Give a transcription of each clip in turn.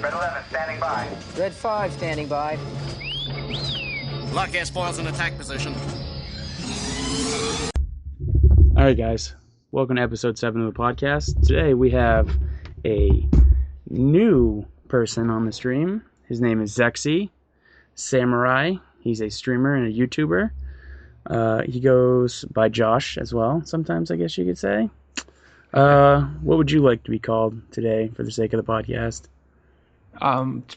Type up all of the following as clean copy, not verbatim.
Red 11 standing by. Red 5 standing by. Lock airfoils in attack position. Alright guys, welcome to episode 7 of the podcast. Today we have a new person on the stream. His name is ZexySamurai. He's a streamer and a YouTuber. He goes by Josh as well, sometimes I guess you could say. What would you like to be called today for the sake of the podcast?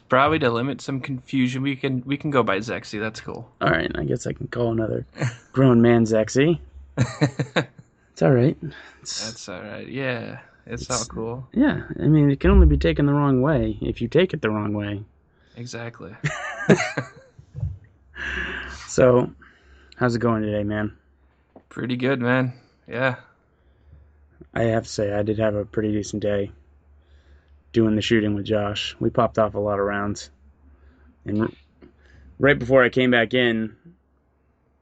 Probably to limit some confusion, we can go by Zexy. That's cool. All right, I guess I can call another grown man Zexy. It's all right. That's all right. Yeah, it's all cool. Yeah, I mean, it can only be taken the wrong way if you take it the wrong way. Exactly. So, how's it going today, man? Pretty good, man. Yeah. I have to say, I did have a pretty decent day doing the shooting with Josh. We popped off a lot of rounds. And right before I came back in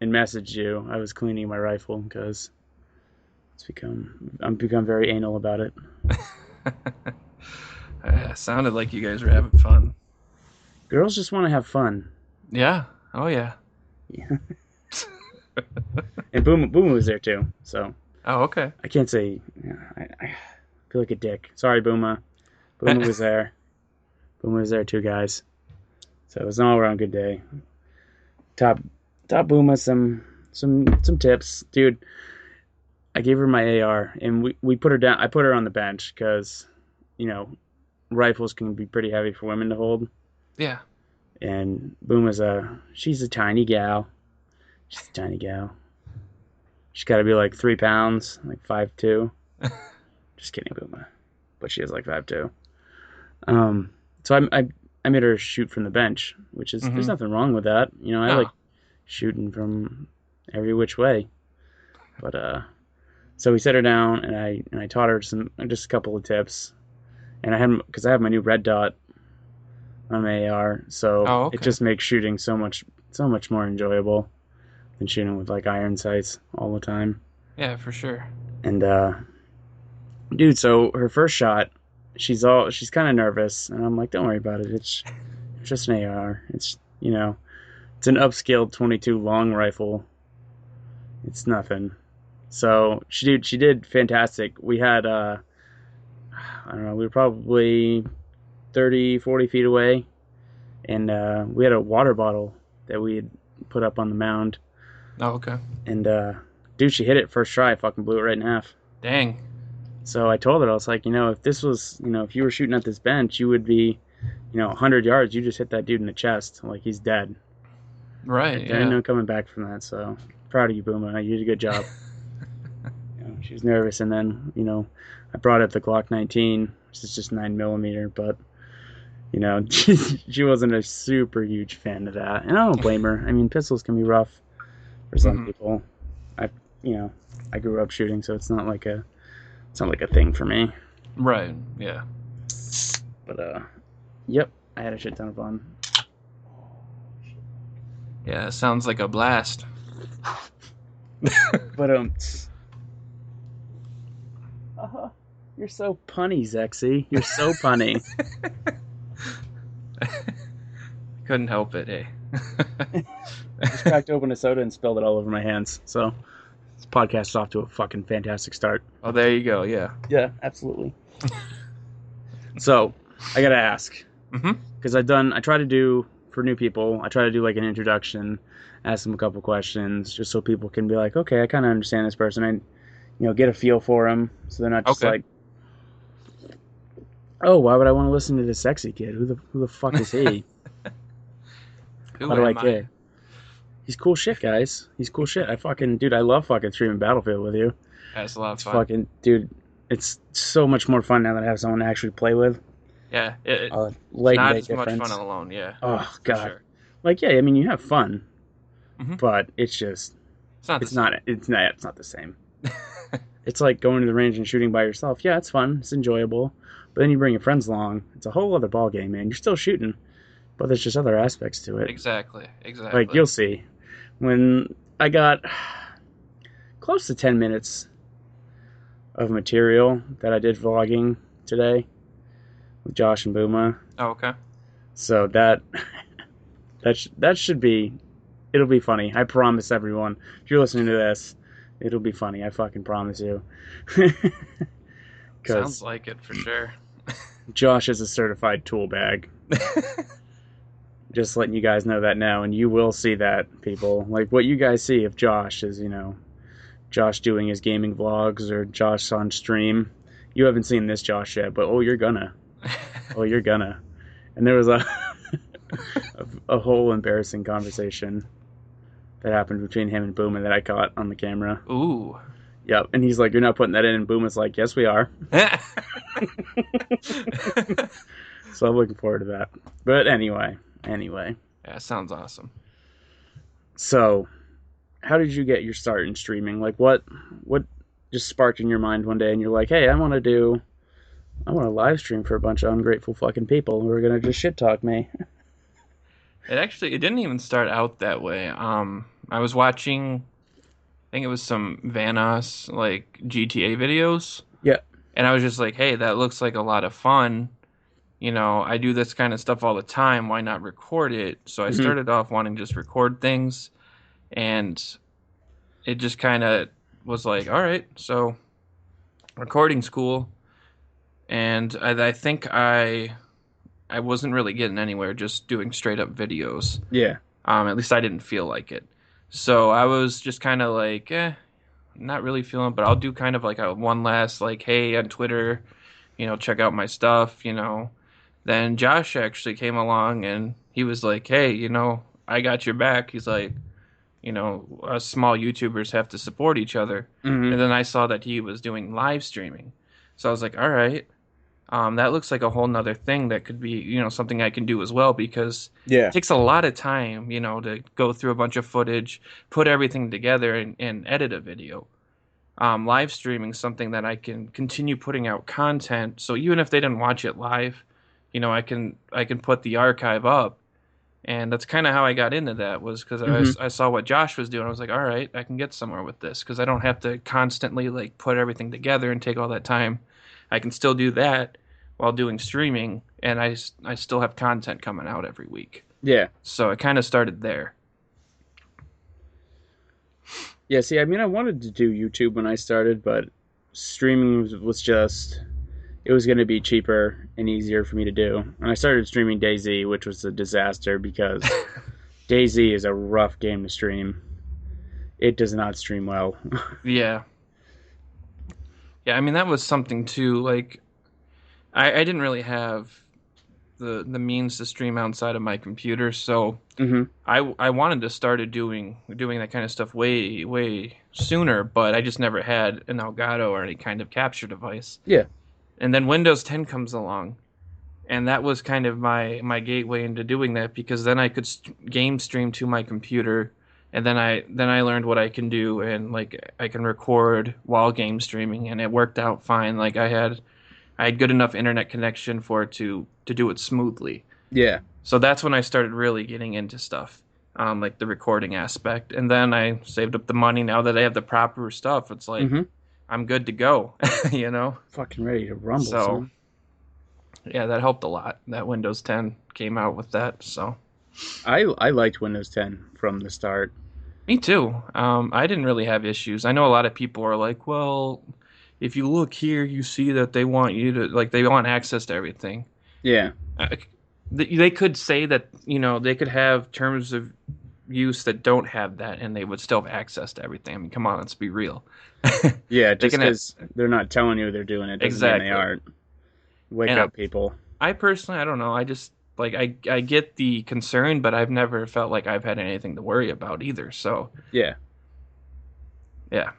and messaged you, I was cleaning my rifle because I've become very anal about it. Sounded like you guys were having fun. Girls just want to have fun. Yeah. Oh, yeah. Yeah. And Booma was there too, so. Oh, okay. I can't say. I feel like a dick. Sorry, Booma. Booma was there. Booma was there too, guys. So it was an all-around good day. Top Booma some tips, dude. I gave her my AR, and we put her down. I put her on the bench because, rifles can be pretty heavy for women to hold. Yeah. And she's a tiny gal. She's a tiny gal. She's got to be like 3 pounds, like 5'2". Just kidding, Booma. But she is like 5'2". So I made her shoot from the bench, which is there's nothing wrong with that. I like shooting from every which way. But so we set her down, and I taught her just a couple of tips, and because I have my new red dot on my AR, so it just makes shooting so much more enjoyable than shooting with like iron sights all the time. Yeah, for sure. And dude, so her first shot, she's kind of nervous, and I'm like, don't worry about it. It's just an AR. It's it's an upscaled 22 long rifle. It's nothing. So she did fantastic. We had I don't know, we were probably 30, 40 feet away, and we had a water bottle that we had put up on the mound. Oh, okay. And dude, she hit it first try. I fucking blew it right in half. Dang. So I told her, I was like, if this was, if you were shooting at this bench, you would be, 100 yards. You just hit that dude in the chest, like he's dead. Right. There ain't no coming back from that. So proud of you, Booma. You did a good job. She was nervous, and then I brought up the Glock 19, which is just 9mm, but she wasn't a super huge fan of that, and I don't blame her. I mean, pistols can be rough for some people. I grew up shooting, so it's not like a thing for me. Right. Yeah. But yep, I had a shit ton of fun. Yeah, it sounds like a blast. But you're so punny, Zexy. You're so punny. Couldn't help it, eh? Just cracked open a soda and spilled it all over my hands. So this podcast is off to a fucking fantastic start. Oh, there you go. Yeah. Yeah, absolutely. So I gotta ask, because I try to do for new people. I try to do like an introduction, ask them a couple questions, just so people can be like, okay, I kind of understand this person, and get a feel for them, so they're not just like, oh, why would I want to listen to this sexy kid? Who the fuck is he? How do I care? He's cool shit, guys. He's cool shit. I love fucking streaming Battlefield with you. That's a lot of fun. Fucking, dude, it's so much more fun now that I have someone to actually play with. Yeah, it's not as much fun alone. Yeah. Oh god. Sure. Like, yeah, I mean, you have fun, but it's just it's not the same. It's like going to the range and shooting by yourself. Yeah, it's fun. It's enjoyable. But then you bring your friends along. It's a whole other ball game, man. You're still shooting, but there's just other aspects to it. Exactly. Like, you'll see. When I got close to 10 minutes of material that I did vlogging today with Josh and Booma, Oh, okay. So that should be, it'll be funny. I promise everyone. If you're listening to this, it'll be funny. I fucking promise you. Sounds Because like it for sure. Josh is a certified tool bag. Just letting you guys know that now, and you will see that, people. Like, what you guys see of Josh is, Josh doing his gaming vlogs or Josh on stream. You haven't seen this Josh yet, but you're gonna. Oh, you're gonna. And there was a whole embarrassing conversation that happened between him and Booma that I caught on the camera. Ooh. Yep. And he's like, "You're not putting that in." And Booma's like, "Yes, we are." So I'm looking forward to that. But anyway. Yeah, sounds awesome. So, how did you get your start in streaming? Like, what just sparked in your mind one day, and you're like, "Hey, I want to live stream for a bunch of ungrateful fucking people who are gonna just shit talk me." It didn't even start out that way. I was watching, I think it was some Vanoss like GTA videos, Yeah. and I was just like, hey, that looks like a lot of fun. I do this kind of stuff all the time. Why not record it? So I Mm-hmm. started off wanting to just record things, and it just kind of was like, all right, so recording's cool. And I think I wasn't really getting anywhere just doing straight up videos. Yeah. At least I didn't feel like it. So I was just kind of like, not really feeling it, but I'll do kind of like a one last like, hey, on Twitter, check out my stuff. Then Josh actually came along and he was like, hey, I got your back. He's like, us small YouTubers have to support each other. Mm-hmm. And then I saw that he was doing live streaming. So I was like, all right, that looks like a whole nother thing that could be, something I can do as well, because Yeah. it takes a lot of time, to go through a bunch of footage, put everything together and edit a video. Live streaming is something that I can continue putting out content. So even if they didn't watch it live, I can put the archive up. And that's kind of how I got into that, was because Mm-hmm. I saw what Josh was doing. I was like, all right, I can get somewhere with this because I don't have to constantly like put everything together and take all that time. I can still do that while doing streaming, and I still have content coming out every week. Yeah. So it kind of started there. Yeah, see, I mean, I wanted to do YouTube when I started, but streaming was just, it was going to be cheaper and easier for me to do. And I started streaming DayZ, which was a disaster because DayZ is a rough game to stream. It does not stream well. Yeah. Yeah, I mean, that was something too. Like, I didn't really have the means to stream outside of my computer, so Mm-hmm. I wanted to start doing that kind of stuff way sooner, but I just never had an Elgato or any kind of capture device. Yeah. And then Windows 10 comes along, and that was kind of my gateway into doing that, because then I could game stream to my computer, and then I learned what I can do, and like I can record while game streaming, and it worked out fine. Like I had good enough internet connection for it to do it smoothly. Yeah. So that's when I started really getting into stuff, like the recording aspect. And then I saved up the money. Now that I have the proper stuff, it's like Mm-hmm. I'm good to go, you know? Fucking ready to rumble, So, son. yeah, that helped a lot. That Windows 10 came out with that. So, I liked Windows 10 from the start. me too. I didn't really have issues. I know a lot of people are like, well, if you look here, you see that they want you to, like, they want access to everything. Yeah. They could say that, they could have terms of use that don't have that, and they would still have access to everything. I mean, come on, let's be real. Yeah, They just can have- because they're not telling you they're doing it doesn't Exactly. mean they aren't. Wake And up, people. I personally, I don't know. I just like I get the concern, but I've never felt like I've had anything to worry about either. So Yeah. yeah,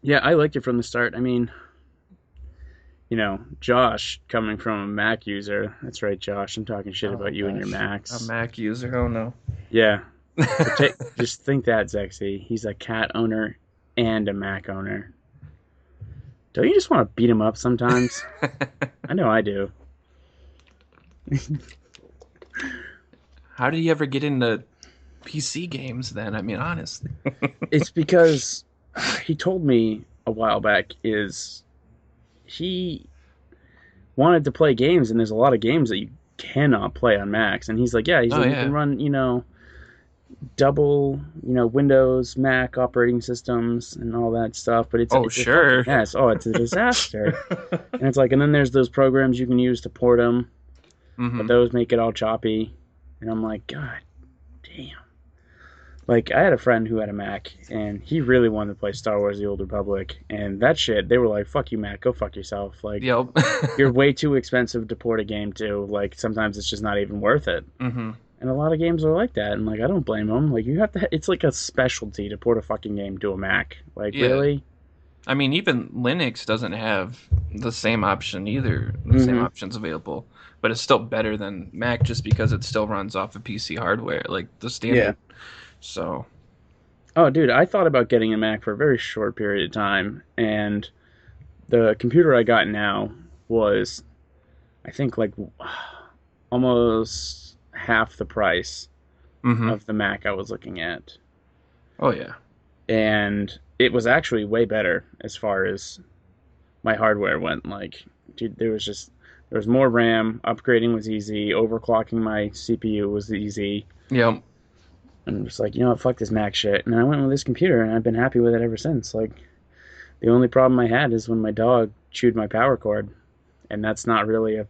Yeah, I liked it from the start. I mean, Josh coming from a Mac user. That's right, Josh. I'm talking shit Oh, about you and your gosh. Macs. a Mac user. Oh no. Yeah. Just think that, Zexy. He's a cat owner and a Mac owner. Don't you just want to beat him up sometimes? I know I do. How did he ever get into PC games then? I mean, honestly. It's because he told me a while back is he wanted to play games, and there's a lot of games that you cannot play on Macs. And he's like, yeah, you can run, double, Windows, Mac operating systems and all that stuff, but it's sure. Yes, it's a disaster. And it's like, and then there's those programs you can use to port them, but those make it all choppy. And I'm like, God damn. Like, I had a friend who had a Mac, and he really wanted to play Star Wars: The Old Republic, and that shit, they were like, fuck you, Mac, go fuck yourself. Like, yep. You're way too expensive to port a game to. Like, sometimes it's just not even worth it. Mm-hmm. And a lot of games are like that, and, like, I don't blame them. Like, you have to, it's like a specialty to port a fucking game to a Mac. Like, really? I mean, even Linux doesn't have the same option either, the same options available. But it's still better than Mac just because it still runs off of PC hardware, like the standard. Yeah. So. Oh, dude, I thought about getting a Mac for a very short period of time, and the computer I got now was, I think, like, almost half the price of the Mac I was looking at. Oh, yeah. And it was actually way better as far as my hardware went. Like, dude, there was more RAM, upgrading was easy, overclocking my CPU was easy. Yep. And I'm just like, what, fuck this Mac shit. And I went with this computer, and I've been happy with it ever since. Like, the only problem I had is when my dog chewed my power cord. And that's not really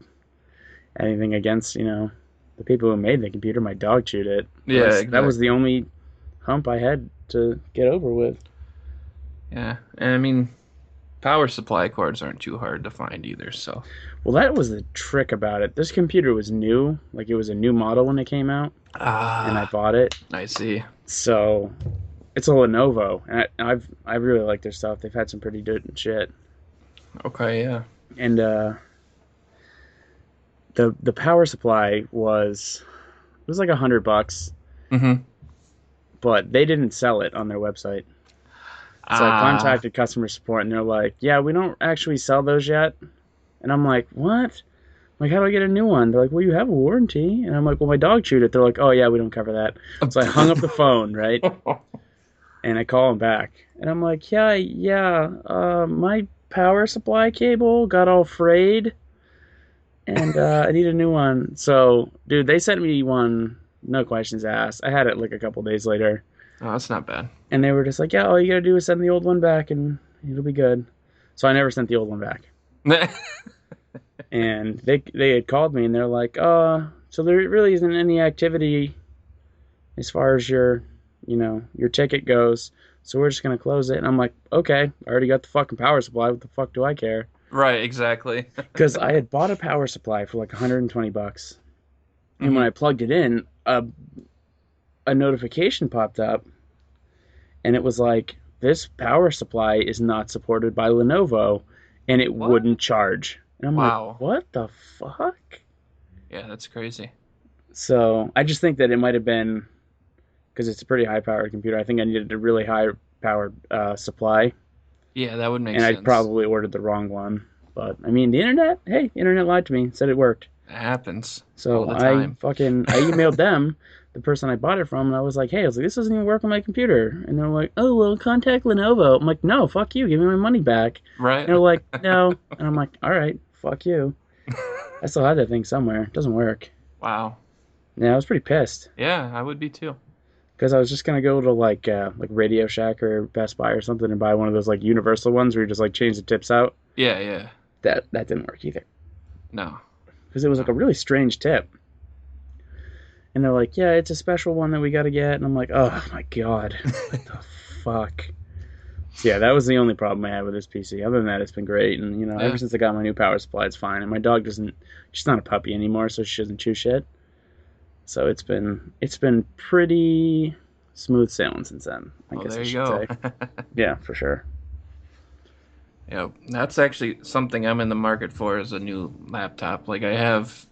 anything against, the people who made the computer. My dog chewed it. Yeah, exactly. That was the only hump I had to get over with. Yeah, and I mean, power supply cords aren't too hard to find either, so. Well, that was the trick about it. This computer was new. Like, it was a new model when it came out. And I bought it. I see. So, it's a Lenovo. And I really like their stuff. They've had some pretty good shit. Okay, yeah. And the power supply was like $100. Mm-hmm. But they didn't sell it on their website. So I contacted customer support, and they're like, yeah, we don't actually sell those yet. And I'm like, what? Like, how do I get a new one? They're like, well, you have a warranty. And I'm like, well, my dog chewed it. They're like, oh, yeah, we don't cover that. So I hung up the phone, right? And I call them back. And I'm like, my power supply cable got all frayed. And I need a new one. So, dude, they sent me one, no questions asked. I had it like a couple days later. Oh, that's not bad. And they were just like, yeah, all you gotta do is send the old one back and it'll be good. So I never sent the old one back. And they had called me and they're like, so there really isn't any activity as far as your ticket goes. So we're just going to close it. And I'm like, okay, I already got the fucking power supply. What the fuck do I care? Right, exactly. Because I had bought a power supply for like $120. And when I plugged it in, a notification popped up. And it was like, this power supply is not supported by Lenovo. And it wouldn't charge. And I'm like, what the fuck? Yeah, that's crazy. So I just think that it might have been, because it's a pretty high-powered computer, I think I needed a really high-powered supply. Yeah, that would make sense. And I probably ordered the wrong one. But, I mean, the internet lied to me, said it worked. It happens. So all the time. I emailed them, the person I bought it from, and I was like, this doesn't even work on my computer. And they're like, oh, well, contact Lenovo. I'm like, no, fuck you, give me my money back. Right. And they're like, no. And I'm like, all right, fuck you. I still had that thing somewhere. It doesn't work. Wow. Yeah, I was pretty pissed. Yeah, I would be too. Because I was just going to go to like Radio Shack or Best Buy or something and buy one of those like universal ones where you just like change the tips out. Yeah, yeah. That didn't work either. No. Because it was like a really strange tip. And they're like, yeah, it's a special one that we got to get. And I'm like, oh my God. What the fuck? So yeah, that was the only problem I had with this PC. Other than that, it's been great. And, ever since I got my new power supply, it's fine. And my dog she's not a puppy anymore, so she doesn't chew shit. So it's been pretty smooth sailing since then. I guess there I you should go. say. Yeah, for sure. Yeah, that's actually something I'm in the market for is a new laptop. Like I have,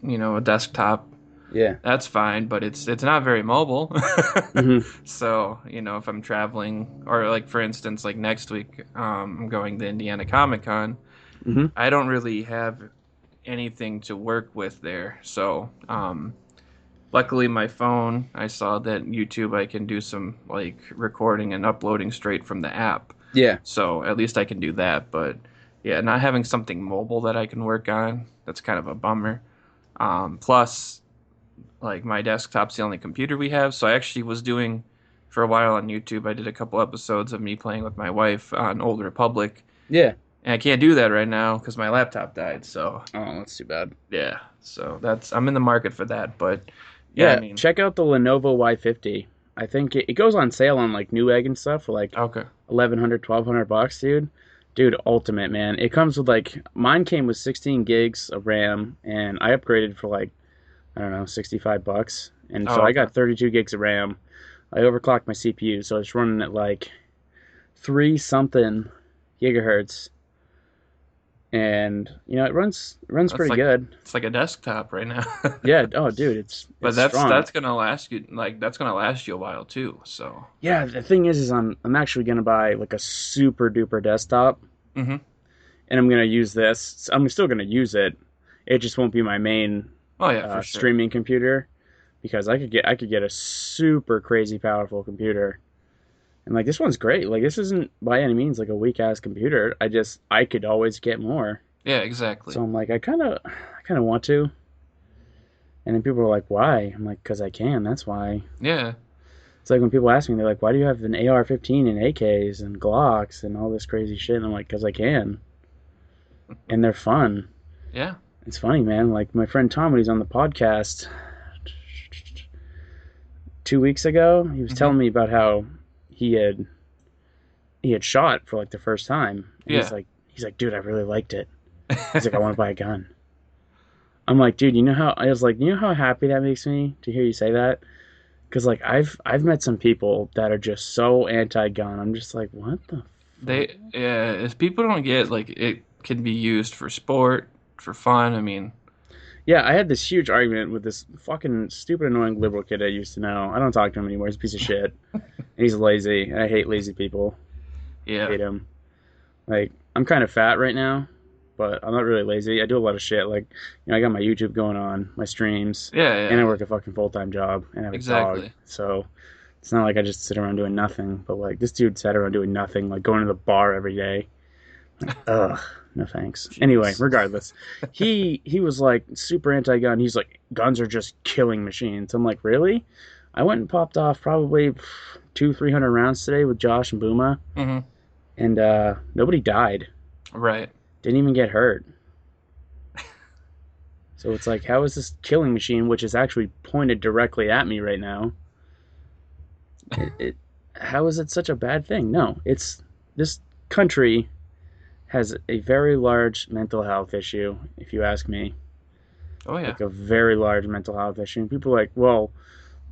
a desktop. Yeah. That's fine, but it's not very mobile. Mm-hmm. So, if I'm traveling or like for instance, like next week, I'm going to Indiana Comic-Con. Mm-hmm. I don't really have anything to work with there. So, luckily my phone, I saw that YouTube I can do some like recording and uploading straight from the app. Yeah. So at least I can do that. But, Yeah, not having something mobile that I can work on, that's kind of a bummer. Plus, like my desktop's the only computer we have, so I actually was doing for a while on YouTube. I did a couple episodes of me playing with my wife on Old Republic, Yeah. and I can't do that right now because my laptop died. So Oh, that's too bad. yeah, so I'm in the market for that. But yeah, I mean, check out the Lenovo Y50. I think it goes on sale on like Newegg and stuff for like okay, $1,100-$1,200, dude. Dude, ultimate, man. It comes with like, mine came with 16 gigs of RAM, and I upgraded for like, I don't know, $65. And so I got 32 gigs of RAM. I overclocked my CPU, so it's running at like 3 something gigahertz. And you know, it runs pretty good. It's like a desktop right now. Yeah, oh dude, it's strong. That's gonna last you a while too. So yeah, the thing is I'm actually gonna buy like a super duper desktop, mm-hmm. and I'm gonna use this. I'm still gonna use it. It just won't be my main for sure. streaming computer, because I could get a super crazy powerful computer. And like, this one's great. Like, this isn't by any means like a weak ass computer. I could always get more. Yeah, exactly. So I'm like, I kind of want to. And then people are like, why? I'm like, because I can. That's why. Yeah. It's like when people ask me, they're like, why do you have an AR-15 and AKs and Glocks and all this crazy shit? And I'm like, because I can. And they're fun. Yeah. It's funny, man. Like my friend Tom, when he's on the podcast 2 weeks ago, he was telling me about how he had shot for like the first time. And he's like, dude, I really liked it. He's like, I want to buy a gun. I'm like, dude, you know how happy that makes me to hear you say that? Because like I've met some people that are just so anti-gun. I'm just like, what the? If people don't get like it can be used for sport, for fun. I mean, yeah, I had this huge argument with this fucking stupid, annoying liberal kid I used to know. I don't talk to him anymore. He's a piece of shit. And he's lazy, and I hate lazy people. Yeah. I hate him. Like, I'm kind of fat right now, but I'm not really lazy. I do a lot of shit. Like, you know, I got my YouTube going on, my streams. Yeah. And I work a fucking full-time job, and I have a dog. So it's not like I just sit around doing nothing. But, like, this dude sat around doing nothing, like going to the bar every day. Like, ugh. No thanks. Jeez. Anyway, regardless, he was like super anti-gun. He's like, guns are just killing machines. I'm like, really? I went and popped off probably 200-300 rounds today with Josh and Booma, and nobody died. Right. Didn't even get hurt. So it's like, how is this killing machine, which is actually pointed directly at me right now? How is it such a bad thing? No, it's this country has a very large mental health issue, if you ask me. Oh, yeah. Like a very large mental health issue. And people are like, well,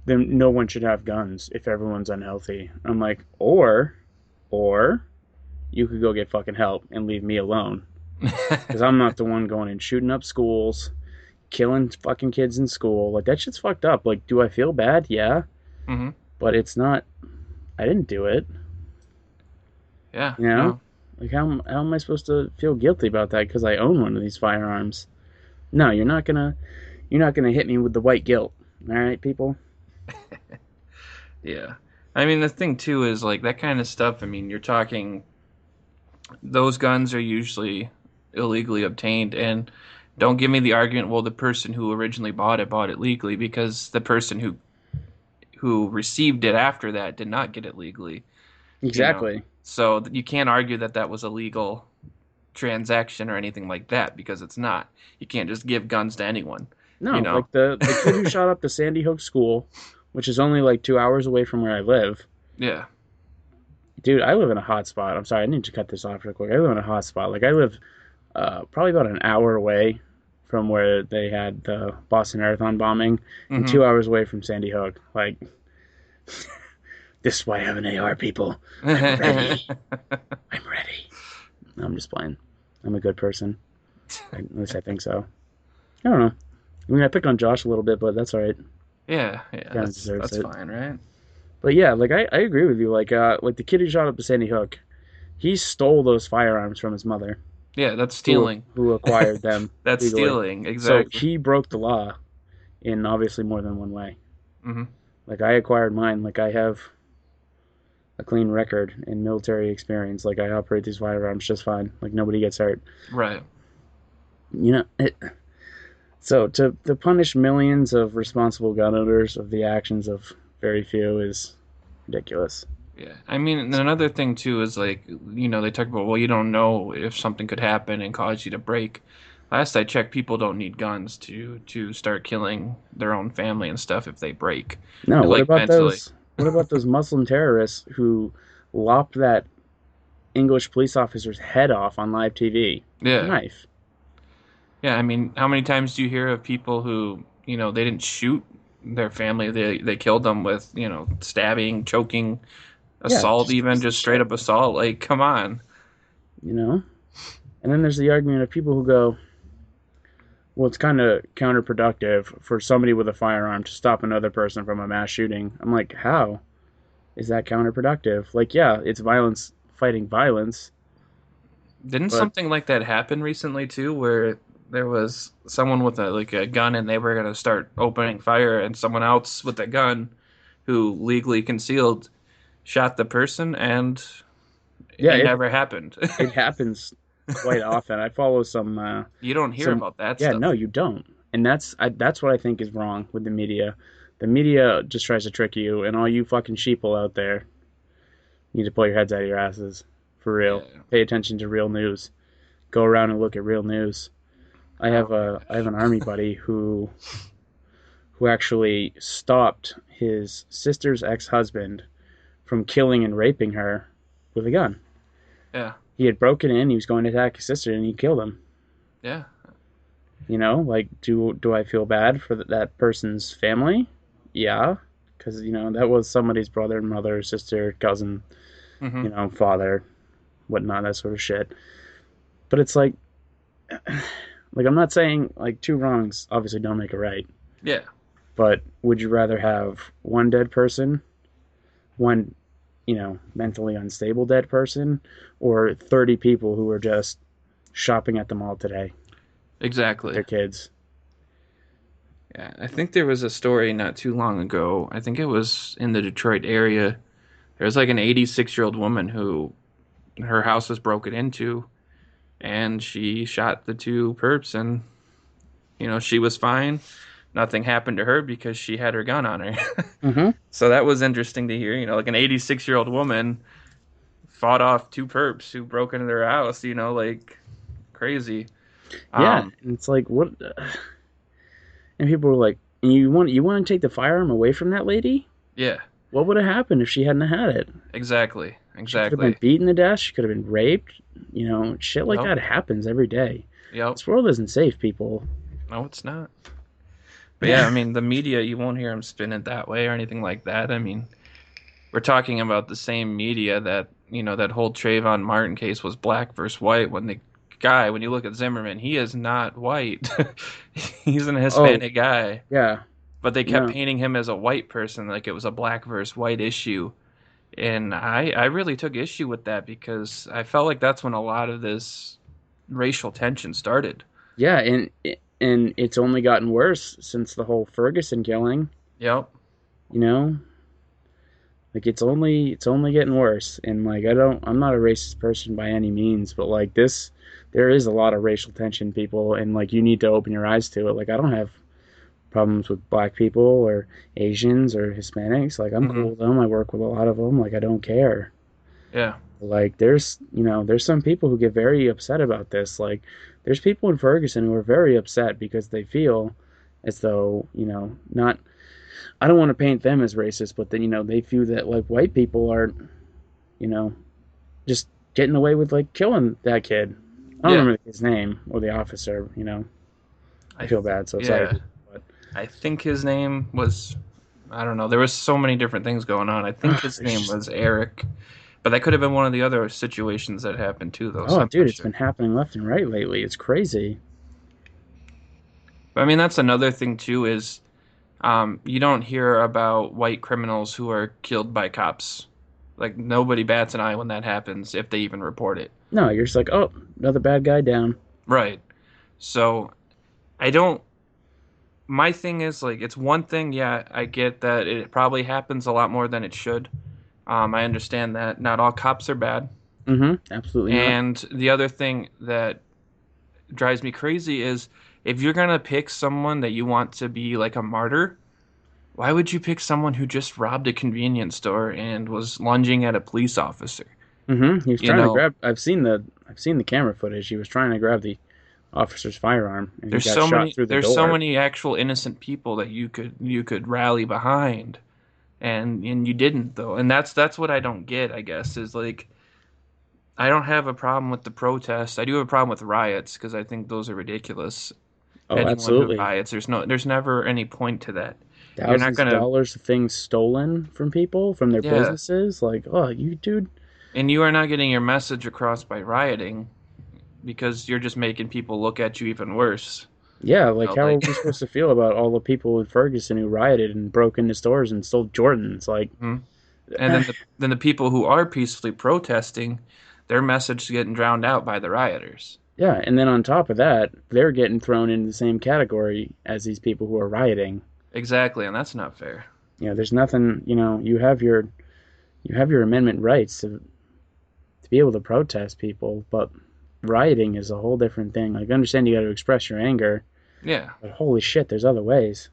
then no one should have guns if everyone's unhealthy. I'm like, or you could go get fucking help and leave me alone. Because I'm not the one going and shooting up schools, killing fucking kids in school. Like, that shit's fucked up. Like, do I feel bad? Yeah. Mm-hmm. But it's not, I didn't do it. Yeah. You know? No. Like, how am I supposed to feel guilty about that because I own one of these firearms? No, you're not gonna hit me with the white guilt. All right, people? Yeah. I mean, the thing, too, is, like, that kind of stuff, I mean, you're talking, those guns are usually illegally obtained, and don't give me the argument, well, the person who originally bought it legally, because the person who received it after that did not get it legally. Exactly. You know? So you can't argue that was a legal transaction or anything like that, because it's not. You can't just give guns to anyone. No, you know? Like the kid who shot up the Sandy Hook school, which is only like 2 hours away from where I live. Yeah. Dude, I live in a hot spot. I'm sorry, I need to cut this off real quick. I live in a hot spot. Like, I live probably about an hour away from where they had the Boston Marathon bombing, and 2 hours away from Sandy Hook. Like, this is why I have an AR, people. I'm ready. I'm ready. No, I'm just playing. I'm a good person. At least I think so. I don't know. I mean, I picked on Josh a little bit, but that's all right. Yeah, that's fine, right? But yeah, like, I agree with you. Like the kid who shot up the Sandy Hook, he stole those firearms from his mother. Yeah, that's stealing. Who acquired them. That's legally. Stealing, exactly. So he broke the law in obviously more than one way. Mm-hmm. Like, I acquired mine. Like, I have a clean record and military experience. Like I operate these firearms just fine. Like nobody gets hurt. Right. You know, so to punish millions of responsible gun owners of the actions of very few is ridiculous. Yeah. I mean, and another thing too is like, they talk about, well, you don't know if something could happen and cause you to break. Last I checked, people don't need guns to start killing their own family and stuff if they break. No, what Like about mentally. those? What about those Muslim terrorists who lopped that English police officer's head off on live TV with a Yeah. knife? Yeah, I mean, how many times do you hear of people who, they didn't shoot their family, they killed them with, stabbing, choking, Yeah, assault, just even piece of just straight shit. up assault. Like, come on. You know. And then there's the argument of people who go, well, it's kind of counterproductive for somebody with a firearm to stop another person from a mass shooting. I'm like, how is that counterproductive? Like, yeah, it's violence fighting violence, Didn't but something like that happen recently too, where there was someone with a gun and they were gonna start opening fire, and someone else with a gun who legally concealed shot the person, and yeah, it never happened. it happens quite often. I follow You don't hear some about that yeah, stuff. no, you don't, and that's what I think is wrong with the media. The media just tries to trick you, and all you fucking sheeple out there need to pull your heads out of your asses for real. Yeah. Pay attention to real news. Go around and look at real news. Oh my I have gosh. an army buddy who actually stopped his sister's ex-husband from killing and raping her with a gun. Yeah. He had broken in, he was going to attack his sister, and he killed him. Yeah. You know, like, do I feel bad for that person's family? Yeah, because that was somebody's brother, mother, sister, cousin, Hmm. father, whatnot, that sort of shit. But it's like, I'm not saying like two wrongs obviously don't make a right, Yeah. but would you rather have one dead person, one mentally unstable dead person, or 30 people who are just shopping at the mall today with Exactly. their kids? Yeah, I think there was a story not too long ago. I think it was in the Detroit area. There was like an 86-year-old woman who her house was broken into, and she shot the two perps, and she was fine. Nothing happened to her because she had her gun on her. Mm-hmm. So that was interesting to hear. Like an 86-year-old woman fought off two perps who broke into their house. Like crazy. Yeah, Um, and it's like what? And people were like, "You want to take the firearm away from that lady? yeah, What would have happened if she hadn't had it? exactly, She could have been exactly. beaten to death. She could have been raped. Shit like Yep, that happens every day. yep. This world isn't safe, people. No, it's not. But yeah, I mean, the media, you won't hear them spin it that way or anything like that. I mean, we're talking about the same media that, that whole Trayvon Martin case was black versus white when the guy, when you look at Zimmerman, he is not white. He's an Oh Hispanic guy. yeah, But they kept no, painting him as a white person, like it was a black versus white issue. And I really took issue with that because I felt like that's when a lot of this racial tension started. yeah, and it's only gotten worse since the whole Ferguson killing. Yep. You know, like it's only getting worse. And like I'm not a racist person by any means, but like this, there is a lot of racial tension, people, and like you need to open your eyes to it. Like I don't have problems with black people or Asians or Hispanics. Like I'm Hmm. cool with them. I work with a lot of them. Like I don't care. Yeah. Like there's some people who get very upset about this. Like there's people in Ferguson who are very upset because they feel as though, not I don't want to paint them as racist, but then they feel that like white people are, you know, just getting away with like killing that kid. I don't Yeah. remember his name or the officer, I I feel bad, so sorry. yeah. But I think his name was, I don't know. There was so many different things going on. I think his there's name just was Eric, but that could have been one of the other situations that happened too, though. So oh I'm dude, not it's sure. been happening left and right lately. It's crazy. But I mean, that's another thing too is you don't hear about white criminals who are killed by cops. Like nobody bats an eye when that happens, if they even report it. No, you're just like, oh, another bad guy down. Right. So I don't. My thing is like it's one thing. Yeah, I get that it probably happens a lot more than it should, I understand that not all cops are bad. Absolutely not. And the other thing that drives me crazy is if you're gonna pick someone that you want to be like a martyr, why would you pick someone who just robbed a convenience store and was lunging at a police officer? He was You trying to know, grab. I've seen the camera footage. He was trying to grab the officer's firearm, and he there's got so shot many through the there's so door. many actual innocent people that you could rally behind, and you didn't though. And that's what I don't get, I guess, is like I don't have a problem with the protests. I do have a problem with riots because I think those are ridiculous. Oh, Anyone who absolutely. riots, there's never any point to that. You're not Thousands of gonna, dollars of things stolen from people, from their yeah, businesses. Like, oh, you dude. and you are not getting your message across by rioting because you're just making people look at you even worse. Yeah, like how are Like, we supposed to feel about all the people in Ferguson who rioted and broke into stores and stole Jordans? Like, hmm. And then the people who are peacefully protesting, their message is getting drowned out by the rioters. yeah, and then on top of that, they're getting thrown into the same category as these people who are rioting. Exactly, and that's not fair. There's nothing, you have your amendment rights to be able to protest people, but rioting is a whole different thing. Like, I understand you got to express your anger, Yeah, but holy shit, there's other ways.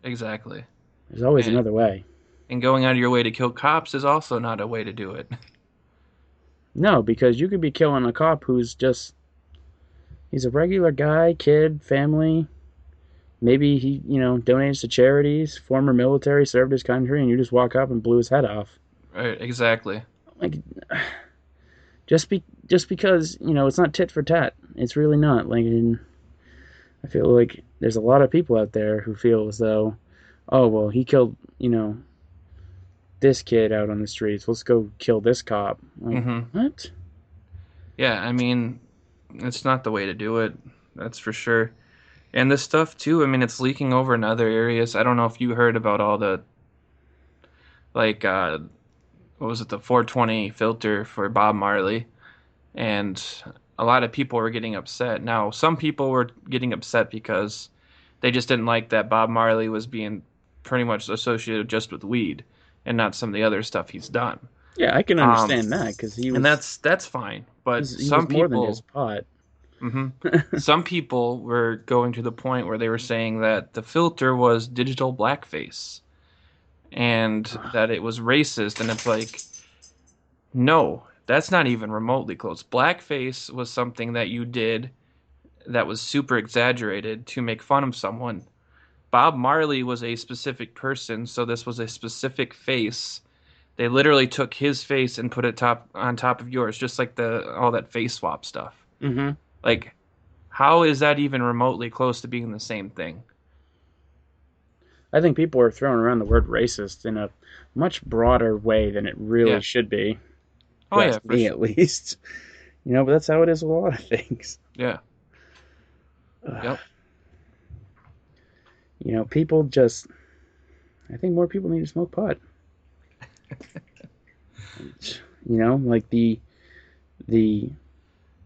exactly. There's always And another way. and going out of your way to kill cops is also not a way to do it. No, because you could be killing a cop he's a regular guy, kid, family. Maybe he, donates to charities, former military, served his country, and you just walk up and blew his head off. Right, exactly. Like, just because, it's not tit for tat. It's really not. Like, and I feel like there's a lot of people out there who feel as though, oh, well, he killed, this kid out on the streets. Let's go kill this cop. Like, Hmm. what? Yeah, I mean, it's not the way to do it. That's for sure. And this stuff too, I mean, it's leaking over in other areas. I don't know if you heard about all the like what was it, the 420 filter for Bob Marley, and a lot of people were getting upset. Now, some people were getting upset because they just didn't like that Bob Marley was being pretty much associated just with weed and not some of the other stuff he's done. Yeah, I can Um, understand that because he and was that's fine. But he was some more than people, just pot. hmm, some people were going to the point where they were saying that the filter was digital blackface and that it was racist. And it's like, no, that's not even remotely close. Blackface was something that you did that was super exaggerated to make fun of someone. Bob Marley was a specific person, so this was a specific face. They literally took his face and put it on top of yours, just like the all that face swap stuff. hmm Like, how is that even remotely close to being the same thing? I think people are throwing around the word racist in a much broader way than it really Yeah. should be. Oh That's yeah, for me, sure. at least. But that's how it is with a lot of things. Yeah. Yep. People just. I think more people need to smoke pot. Like the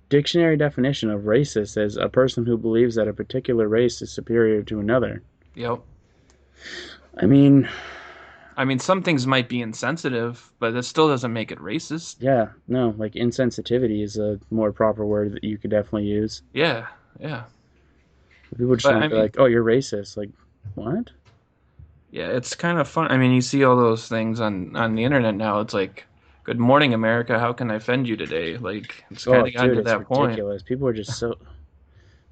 dictionary definition of racist is a person who believes that a particular race is superior to another. Yep. I mean, I mean, some things might be insensitive, but that still doesn't make it racist. yeah, no, like insensitivity is a more proper word that you could definitely use. Yeah. Yeah. People just But want I to be mean, like, "Oh, you're racist." Like, what? yeah, it's kind of fun. I mean, you see all those things on the internet now. It's like, "Good morning, America. How can I offend you today?" Like, it's Oh, kind of gotten dude, to it's that point. ridiculous. People are just so.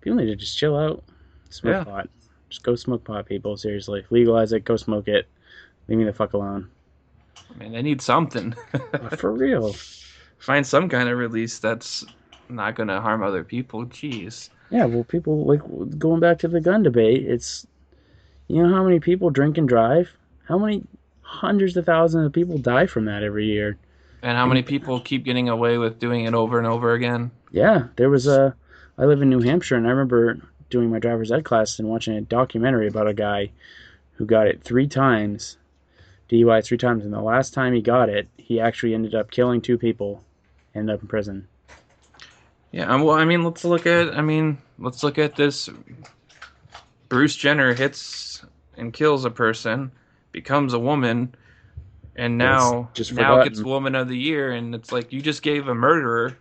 People need to just chill out, smoke Yeah. pot. Just go smoke pot, people. Seriously, legalize it. Go smoke it. Leave me the fuck alone. I mean, they need something. For real. Find some kind of release that's not going to harm other people. Jeez. Yeah, well, people like going back to the gun debate. It's how many people drink and drive? How many hundreds of thousands of people die from that every year? And how many And people keep getting away with doing it over and over again? yeah, there was a. I live in New Hampshire, and I remember doing my driver's ed class and watching a documentary about a guy who got it 3 times, DUI 3 times, and the last time he got it, he actually ended up killing 2 people, ended up in prison. Yeah, well, I mean, let's look at this. Bruce Jenner hits and kills a person, becomes a woman, And It's now just gets forgotten. Woman of the Year, and it's like you just gave a murderer,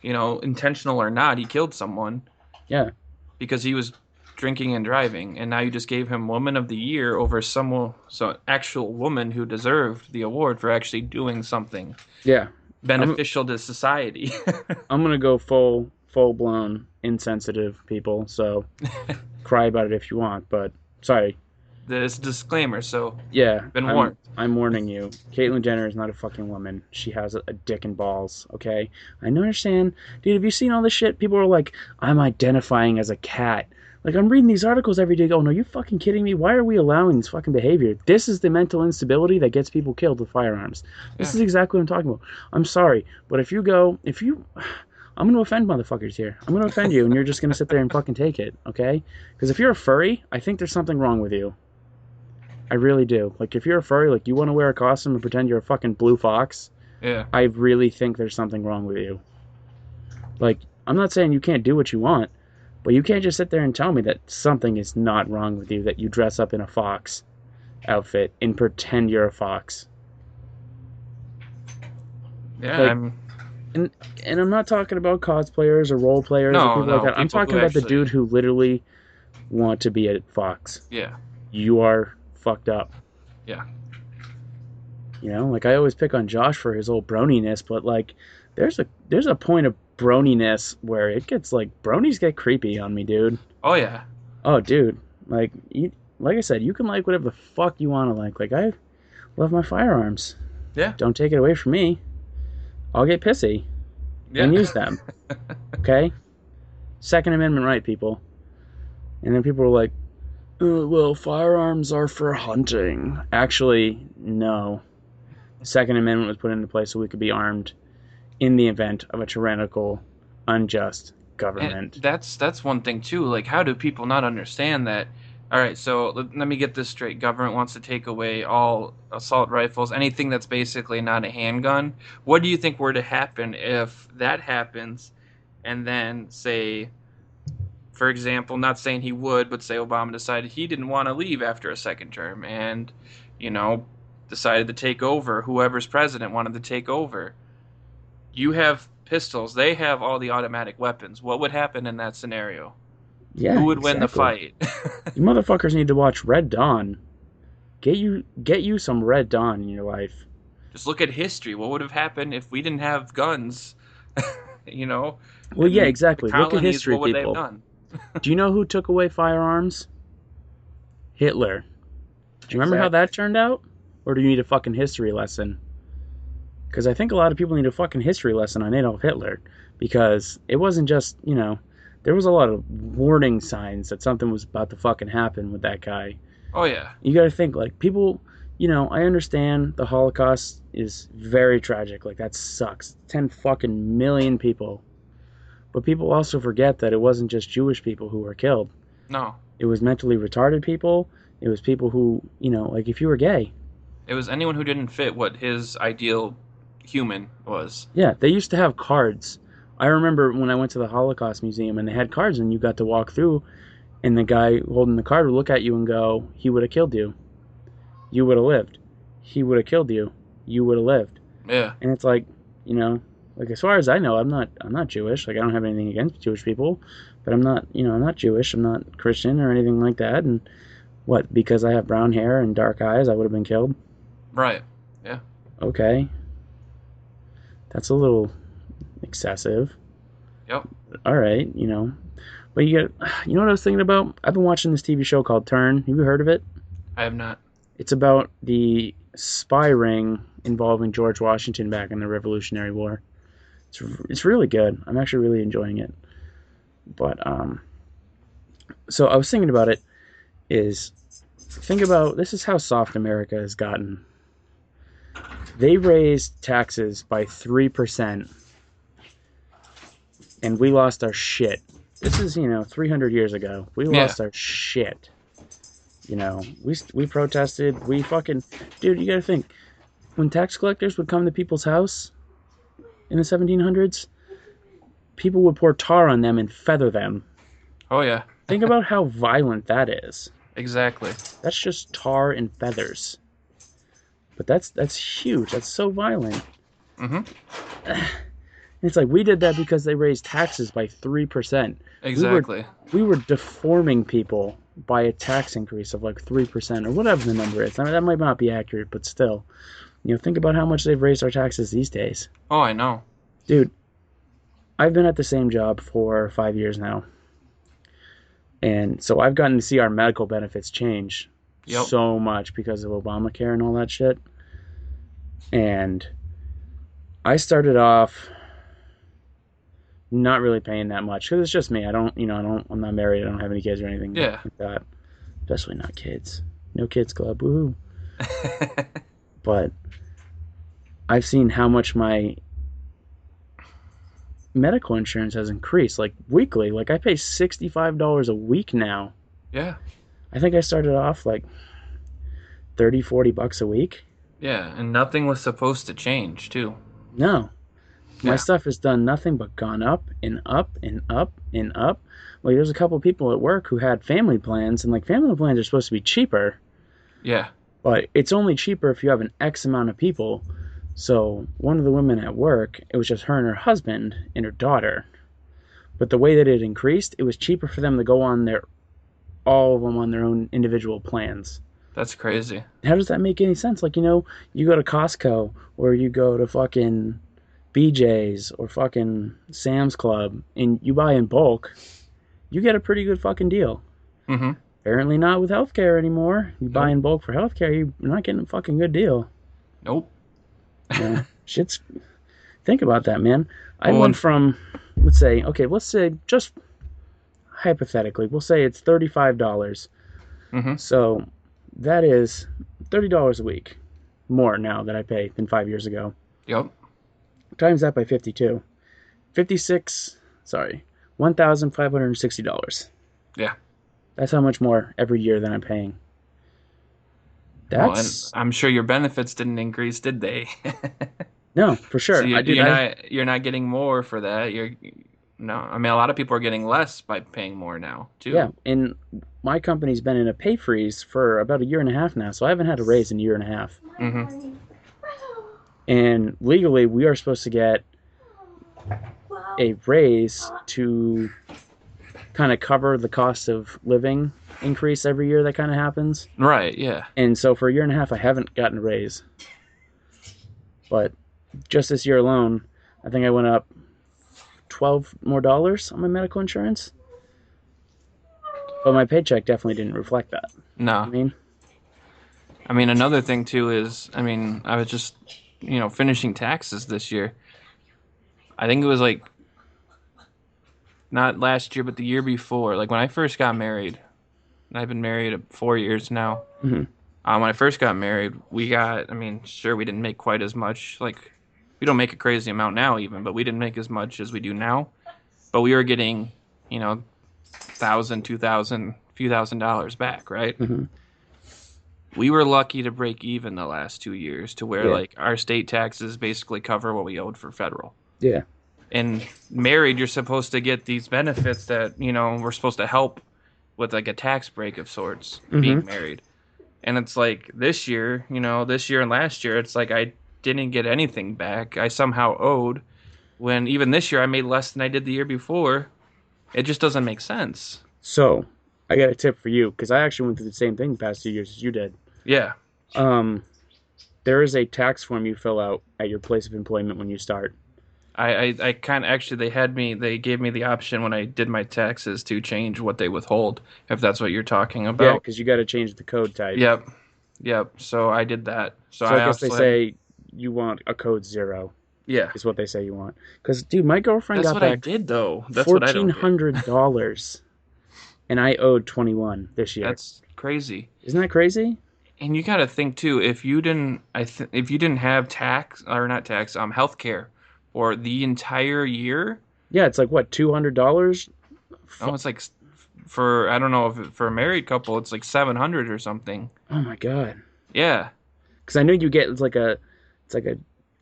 intentional or not, he killed someone Yeah. because he was drinking and driving, and now you just gave him Woman of the Year over actual woman who deserved the award for actually doing something Yeah. I'm beneficial to society. I'm gonna go full blown insensitive, people. So cry about it if you want, but sorry. This disclaimer, so Yeah, been warned. I'm warning you. Caitlyn Jenner is not a fucking woman. She has a dick and balls. Okay, I don't understand, dude. Have you seen all this shit? People are like, I'm identifying as a cat. Like, I'm reading these articles every day. Going, are you fucking kidding me? Why are we allowing this fucking behavior? This is the mental instability that gets people killed with firearms. This is exactly what I'm talking about. I'm sorry, but if you, I'm gonna offend motherfuckers here. I'm gonna offend you, and you're just gonna sit there and fucking take it, okay? Because if you're a furry, I think there's something wrong with you. I really do. Like, if you're a furry, like, you want to wear a costume and pretend you're a fucking blue fox, Yeah. I really think there's something wrong with you. Like, I'm not saying you can't do what you want, but you can't just sit there and tell me that something is not wrong with you, that you dress up in a fox outfit and pretend you're a fox. Yeah, Like, and I'm not talking about cosplayers or role players or people like that. I'm talking about the dude who literally want to be a fox. Yeah. You are fucked up. Yeah. Like, I always pick on Josh for his old broniness, but like there's a point of broniness where it gets like bronies get creepy on me, dude. Oh yeah. Oh, dude. Like I said, you can like whatever the fuck you want to like. Like, I love my firearms. Yeah. Don't take it away from me. I'll get pissy and use them. Okay? Second Amendment right, people. And then people are like, well, firearms are for hunting. Actually, no. The Second Amendment was put into place so we could be armed in the event of a tyrannical, unjust government. And that's one thing too. Like, how do people not understand that? All right, so let me get this straight. Government wants to take away all assault rifles, anything that's basically not a handgun. What do you think were to happen if that happens, and then say, for example, not saying he would, but say Obama decided he didn't want to leave after a second term and, decided to take over, whoever's president wanted to take over. You have pistols, they have all the automatic weapons. What would happen in that scenario? Yeah, who would win the fight? You motherfuckers need to watch Red Dawn. Get you some Red Dawn in your life. Just look at history. What would have happened if we didn't have guns? Well, yeah, exactly. Look at history, what would people. They have done? Do you know who took away firearms? Hitler. Do you remember how that turned out? Or do you need a fucking history lesson? Because I think a lot of people need a fucking history lesson on Adolf Hitler. Because it wasn't just, there was a lot of warning signs that something was about to fucking happen with that guy. Oh, yeah. You gotta think, like, people, I understand the Holocaust is very tragic. Like, that sucks. 10 fucking million people. But people also forget that it wasn't just Jewish people who were killed. No. It was mentally retarded people. It was people who, like, if you were gay. It was anyone who didn't fit what his ideal human was. Yeah, they used to have cards. I remember when I went to the Holocaust Museum and they had cards and you got to walk through and the guy holding the card would look at you and go, he would have killed you. You would have lived. He would have killed you. You would have lived. Yeah. And it's like, like, as far as I know, I'm not Jewish. Like, I don't have anything against Jewish people, but I'm not Jewish. I'm not Christian or anything like that. And what, because I have brown hair and dark eyes, I would have been killed? Right. Yeah. Okay. That's a little excessive. Yep. All right, But you know what I was thinking about? I've been watching this TV show called Turn. Have you heard of it? I have not. It's about the spy ring involving George Washington back in the Revolutionary War. It's really good. I'm actually really enjoying it. But so I was thinking about it. Think about this is how soft America has gotten. They raised taxes by 3%, and we lost our shit. This is 300 years ago. We lost our shit. We protested. We fucking dude. You gotta think. When tax collectors would come to people's house in the 1700s, people would pour tar on them and feather them. Oh yeah. Think about how violent that is. Exactly. That's just tar and feathers. But that's huge. That's so violent. Mm-hmm. It's like we did that because they raised taxes by 3%. Exactly. We were deforming people by a tax increase of like 3% or whatever the number is. I mean, that might not be accurate, but still, think about how much they've raised our taxes these days. Oh, I know. Dude, I've been at the same job for 5 years now. And so I've gotten to see our medical benefits change so much because of Obamacare and all that shit. And I started off not really paying that much because it's just me. I'm not married. I don't have any kids or anything like that. Especially not kids. No kids club. Woohoo. But I've seen how much my medical insurance has increased, like weekly. Like I pay $65 a week now. Yeah. I think I started off like $30-$40 a week. Yeah, and nothing was supposed to change too. No. My stuff has done nothing but gone up and up and up and up. Like there's a couple of people at work who had family plans, and like family plans are supposed to be cheaper. Yeah. But it's only cheaper if you have an X amount of people. So one of the women at work, it was just her and her husband and her daughter. But the way that it increased, it was cheaper for them to go on all of them on their own individual plans. That's crazy. How does that make any sense? Like, you go to Costco or you go to fucking BJ's or fucking Sam's Club and you buy in bulk, you get a pretty good fucking deal. Mm-hmm. Apparently not with healthcare anymore. You buy in bulk for healthcare, you're not getting a fucking good deal. Nope. Think about that, man. I went from, let's say just hypothetically, we'll say it's $35. Mm-hmm. So that is $30 a week more now that I pay than 5 years ago. Yep. Times that by 52. $1,560. Yeah. That's how much more every year than I'm paying. And I'm sure your benefits didn't increase, did they? No, for sure. So you're not getting more for that. I mean, a lot of people are getting less by paying more now, too. Yeah, and my company's been in a pay freeze for about 1.5 years now, so I haven't had a raise in 1.5 years. Mm-hmm. And legally, we are supposed to get a raise to kind of cover the cost of living increase every year that kind of happens. Right, yeah. And so for 1.5 years, I haven't gotten a raise. But just this year alone, I think I went up $12 more on my medical insurance. But my paycheck definitely didn't reflect that. No. I mean, another thing, too, is, I was just, finishing taxes this year. I think it was, not last year, but the year before. Like, when I first got married, and I've been married 4 years now. Mm-hmm. When I first got married, we didn't make quite as much. Like, we don't make a crazy amount now even, but we didn't make as much as we do now. But we were getting, $1,000, $2,000, few $1,000s back, right? Mm-hmm. We were lucky to break even the last 2 years to where, our state taxes basically cover what we owed for federal. Yeah. And married, you're supposed to get these benefits that, we're supposed to help with, a tax break of sorts, being married. And it's like this year and last year, it's like I didn't get anything back. I somehow owed, when even this year I made less than I did the year before. It just doesn't make sense. So, I got a tip for you, because I actually went through the same thing the past 2 years as you did. Yeah. There is a tax form you fill out at your place of employment when you start. I kind of, actually, they gave me the option when I did my taxes to change what they withhold, if that's what you're talking about. Yeah, because you got to change the code type. Yep. So I did that. So I guess they say you want a code 0. Yeah. Is what they say you want. Because, dude, my girlfriend got back. That's what I did, though. That's what I don't get. $1,400. And I owed $21 this year. That's crazy. Isn't that crazy? And you got to think too, if you didn't have healthcare for the entire year. Yeah, it's like what, $200? Oh, it's like for, I don't know, if for a married couple, it's like $700 or something. Oh my god. Yeah. Because I know you get it's like a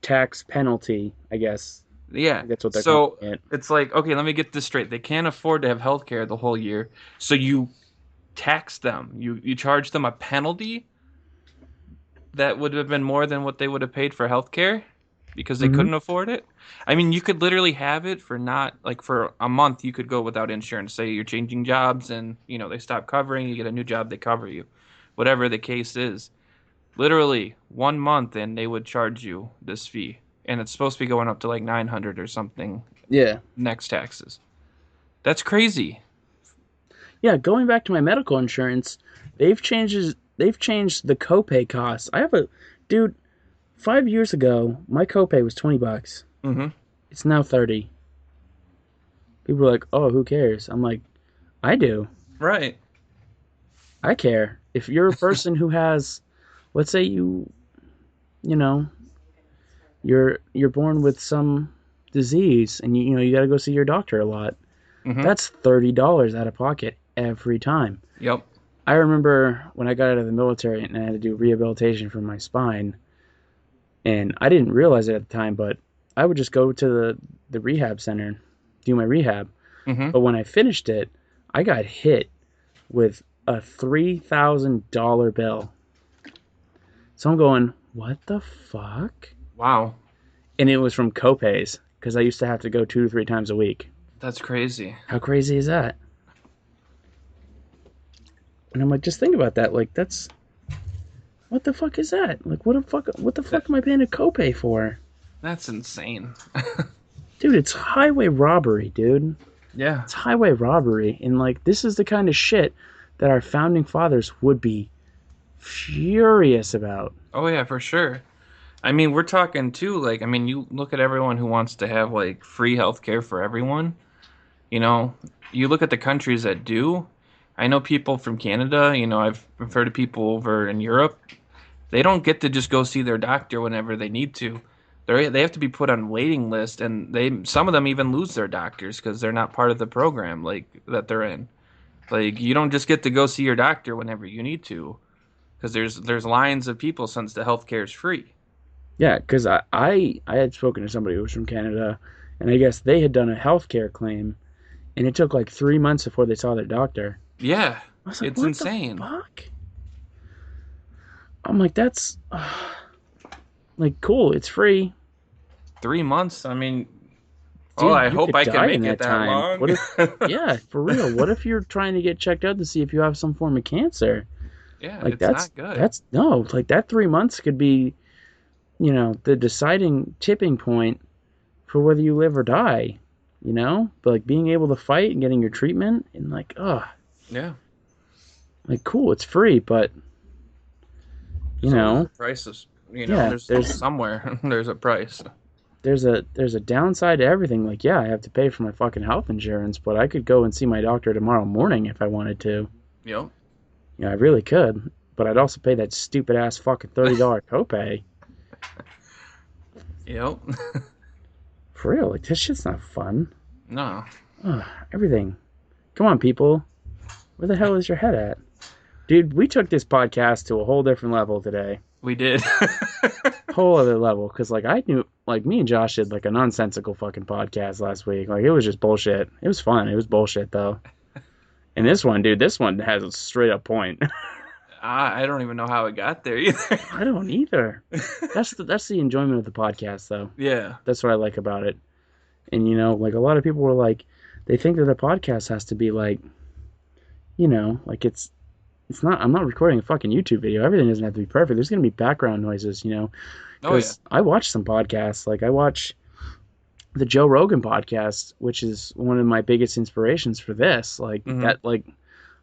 tax penalty, I guess. Yeah. That's what they're calling it. It's like, okay, let me get this straight. They can't afford to have healthcare the whole year, so you tax them. You charge them a penalty that would have been more than what they would have paid for healthcare because they Mm-hmm. couldn't afford it. I mean, you could literally have it for not like for a month. You could go without insurance. Say you're changing jobs and they stop covering. You get a new job, they cover you, whatever the case is. Literally 1 month, and they would charge you this fee, and it's supposed to be going up to like 900 or something Yeah. next taxes. That's crazy. Yeah, going back to my medical insurance, they've changed the copay costs. I have a dude 5 years ago, my copay was $20. Mm-hmm. It's now 30. People are like, "Oh, who cares?" I'm like, "I do. Right. I care." If you're a person who has, let's say you're born with some disease and you got to go see your doctor a lot. Mm-hmm. That's $30 out of pocket every time. Yep. I remember when I got out of the military and I had to do rehabilitation for my spine, and I didn't realize it at the time, but I would just go to the rehab center and do my rehab. Mm-hmm. But when I finished it, I got hit with a $3,000 bill. So I'm going, what the fuck? Wow. And it was from copays because I used to have to go 2 to 3 times a week. That's crazy. How crazy is that? And I'm like, just think about that. Like, that's... What the fuck is that? Like, what the fuck am I paying a copay for? That's insane. Dude, it's highway robbery, dude. Yeah. It's highway robbery. And, like, this is the kind of shit that our founding fathers would be furious about. Oh, yeah, for sure. I mean, we're talking, too, like, I mean, you look at everyone who wants to have, like, free healthcare for everyone. You look at the countries that do. I know people from Canada, I've heard of people over in Europe. They don't get to just go see their doctor whenever they need to. They have to be put on waiting list, and some of them even lose their doctors because they're not part of the program like that they're in. Like, you don't just get to go see your doctor whenever you need to, because there's lines of people since the healthcare is free. Yeah, because I had spoken to somebody who was from Canada, and I guess they had done a healthcare claim, and it took like 3 months before they saw their doctor. Yeah, I was like, it's what insane. The fuck? I'm like, that's like cool. It's free. 3 months. I mean, Dude, I you hope could I die can in make it that time. long. What if, yeah, for real. What if you're trying to get checked out to see if you have some form of cancer? Yeah, Like, it's that's not good. That's no, like that 3 months could be, the deciding tipping point for whether you live or die. But like being able to fight and getting your treatment and like, Yeah. like cool, it's free, but So prices. Yeah, there's somewhere there's a price. there's a downside to everything. Like, yeah, I have to pay for my fucking health insurance, but I could go and see my doctor tomorrow morning if I wanted to. Yep. Yeah, I really could, but I'd also pay that stupid ass fucking $30 copay. Yep. For real, like this shit's not fun. No. Ugh, everything. Come on, people. Where the hell is your head at? Dude, we took this podcast to a whole different level today. We did. Whole other level, because like I knew, like me and Josh did like a nonsensical fucking podcast last week. Like it was just bullshit. It was fun. It was bullshit though. And this one has a straight up point. I don't even know how it got there either. I don't either. That's the enjoyment of the podcast though. Yeah. That's what I like about it. And like a lot of people were like, they think that the podcast has to be like, like it's not. I'm not recording a fucking YouTube video. Everything doesn't have to be perfect. There's gonna be background noises, Because I watch some podcasts. Like I watch the Joe Rogan podcast, which is one of my biggest inspirations for this. Like that. Like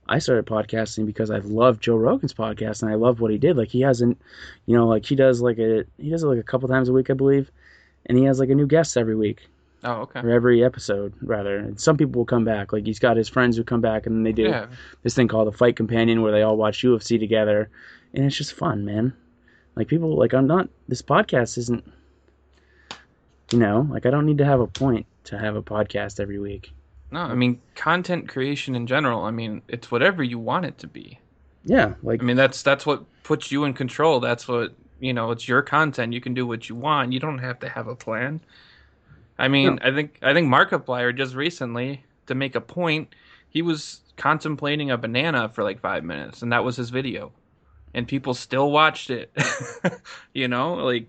I started podcasting because I love Joe Rogan's podcast and I love what he did. Like he hasn't, like he does it like a couple times a week, I believe, and he has like a new guest every week. Oh, okay. Or every episode, rather. And some people will come back. Like, he's got his friends who come back, and then they do this thing called the Fight Companion, where they all watch UFC together. And it's just fun, man. Like, people, like, this podcast isn't, like, I don't need to have a point to have a podcast every week. No, I mean, content creation in general, I mean, it's whatever you want it to be. Yeah, like... I mean, that's what puts you in control. That's what, it's your content. You can do what you want. You don't have to have a plan. I mean, no. I think Markiplier just recently, to make a point, he was contemplating a banana for like 5 minutes, and that was his video. and people still watched it. You know, like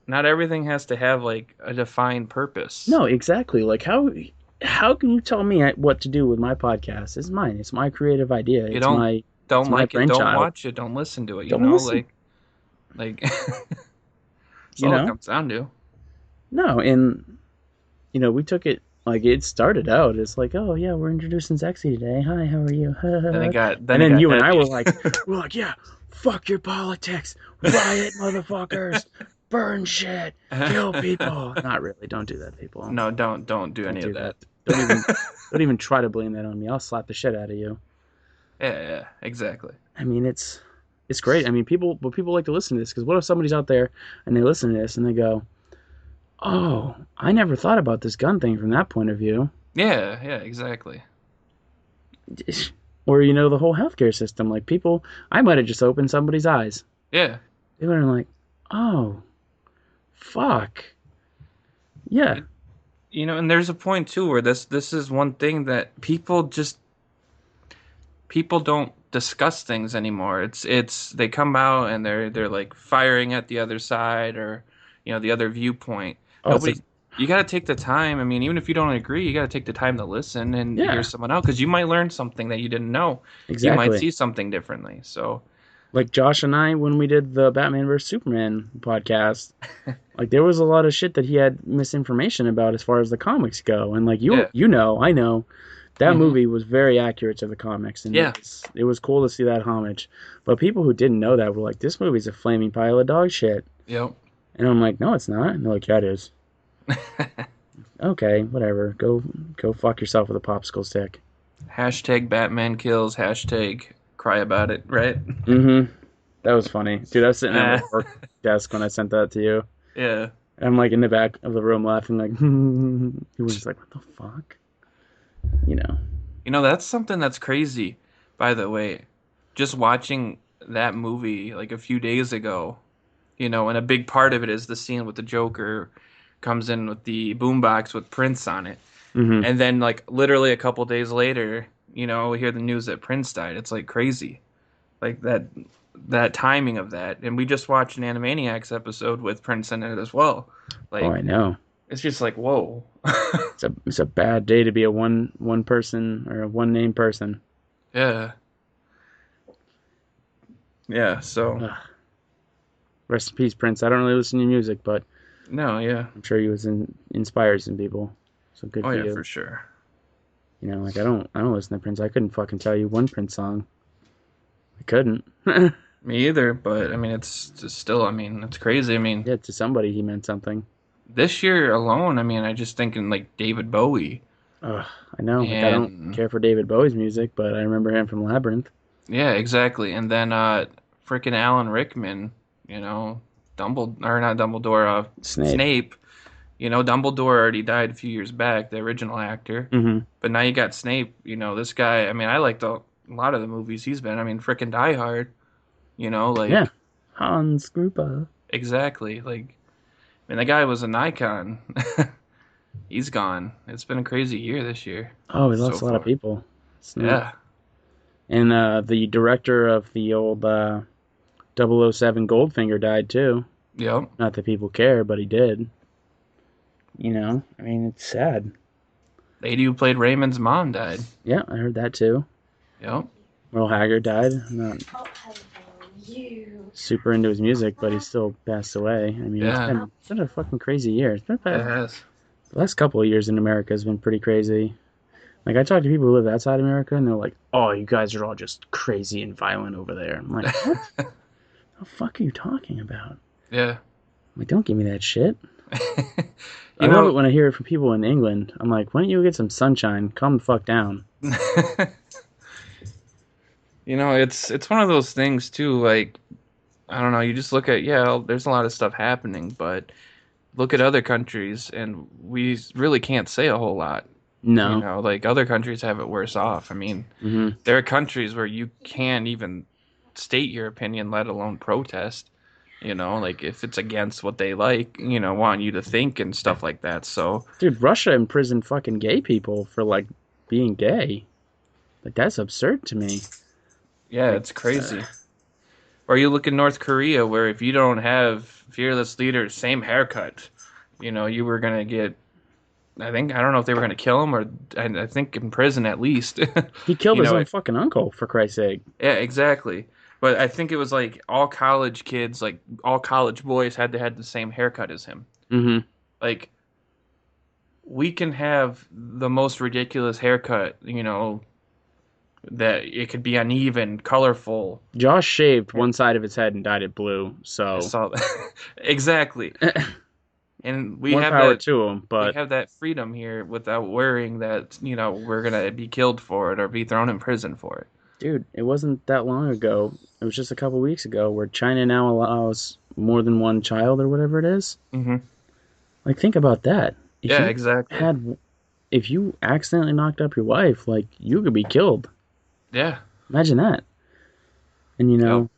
not everything has to have like a defined purpose. No, exactly. Like how can you tell me what to do with my podcast? It's mine. It's my creative idea. You It's my don't my like it, don't brainchild. watch it, don't listen to it, you Don't know, listen. like that's You all it know? comes down to. No, and we took it like it started out. It's like, oh yeah, we're introducing Zexy today. Hi, how are you? Then it got And then you and I heavy. were like, yeah, fuck your politics, riot, motherfuckers, burn shit, kill people. Not really. Don't do that, people. No, don't do Don't any do of that. don't even try to blame that on me. I'll slap the shit out of you. Yeah, exactly. I mean, it's great. I mean, people like to listen to this because what if somebody's out there and they listen to this and they go, oh, I never thought about this gun thing from that point of view. Yeah, exactly. Or, the whole healthcare system. Like, I might have just opened somebody's eyes. Yeah. They were like, oh, fuck. Yeah. And there's a point too where this is one thing that people don't discuss things anymore. It's they come out and they're like firing at the other side or the other viewpoint. Oh, You got to take the time. I mean, even if you don't agree, you got to take the time to listen and Yeah. hear someone out because you might learn something that you didn't know. Exactly. You might see something differently. So, like Josh and I, when we did the Batman vs Superman podcast, like there was a lot of shit that he had misinformation about as far as the comics go, and like Yeah. I know that Mhm. movie was very accurate to the comics, and Yeah. it was cool to see that homage. But people who didn't know that were like, "This movie's a flaming pile of dog shit," yep. and I'm like, "No, it's not." And they're like, "Yeah, it is." Okay, whatever. Go fuck yourself with a popsicle stick. Hashtag Batman kills. Hashtag cry about it. Right? Mm-hmm. That was funny, dude. I was sitting at my work desk when I sent that to you. Yeah. I'm like in the back of the room laughing, like he was just like, "What the fuck?" That's something that's crazy. By the way, just watching that movie like a few days ago, and a big part of it is the scene with the Joker comes in with the boombox with Prince on it. Mm-hmm. And then, like, literally a couple days later, we hear the news that Prince died. It's, like, crazy. Like, that timing of that. And we just watched an Animaniacs episode with Prince in it as well. Like, Oh, I know. it's just like, whoa. It's a bad day to be a one person or a one name person. Yeah. Yeah, so. Ugh. Rest in peace, Prince. I don't really listen to your music, but No, yeah. I'm sure he was inspired some people. So good Oh, for yeah, you. for sure. Like I don't listen to Prince. I couldn't fucking tell you one Prince song. I couldn't. Me either, but, I mean, it's just still, I mean, it's crazy. I mean, Yeah, to somebody he meant something. this year alone, I mean, I just thinking, like, David Bowie. Ugh, I know. Like, I don't And- care for David Bowie's music, but I remember him from Labyrinth. Yeah, exactly. And then freaking Alan Rickman, Dumbledore or not Dumbledore, Snape. Dumbledore already died a few years back, the original actor. Mm-hmm. But now you got Snape, this guy. I mean, I liked a lot of the movies he's been. I mean, freaking Die Hard, like Yeah. Hans Gruber. exactly. Like, I mean, the guy was an icon. He's gone. It's been a crazy year this year. Oh, we lost So a lot of far. people. Snape. Yeah. And the director of the old 007 Goldfinger died too. Yep. Not that people care, but he did. I mean, it's sad. Lady who played Raymond's mom died. Yeah, I heard that too. Yep. Merle Haggard died. I'm not super into his music, but he still passed away. I mean, Yeah. it's been a fucking crazy year. It's been It bad. has. The last couple of years in America has been pretty crazy. Like, I talk to people who live outside America, and they're like, "Oh, you guys are all just crazy and violent over there." I'm like, "What the fuck are you talking about?" Yeah. I'm like, "Don't give me that shit." You I love know, it when I hear it from people in England. I'm like, "Why don't you get some sunshine? Calm the fuck down." it's one of those things too. Like, I don't know. You just look at there's a lot of stuff happening, but look at other countries, and we really can't say a whole lot. No. Like other countries have it worse off. I mean, Hmm. there are countries where you can't even state your opinion, let alone protest. Like if it's against what they like, want you to think and stuff like that. So, Dude, Russia imprisoned fucking gay people for, like, being gay. Like, that's absurd to me. yeah, it's crazy. Or you look in North Korea, where if you don't have fearless leaders, same haircut, you were gonna get. I don't know if they were gonna kill him or I think in prison at least. He killed You his know, own fucking uncle, for Christ's sake. yeah, exactly. But I think it was like all college kids, like all college boys, had to have the same haircut as him. Mm-hmm. Like we can have the most ridiculous haircut, that it could be uneven, colorful. Josh shaved one side of his head and dyed it blue, so So exactly. And we more have power that to him. we But have that freedom here without worrying that, we're gonna be killed for it or be thrown in prison for it. dude, it wasn't that long ago. It was just a couple weeks ago where China now allows more than one child or whatever it is. Mm-hmm. Like, think about that. If Yeah, you exactly. if you accidentally knocked up your wife, like, you could be killed. Yeah. Imagine that. And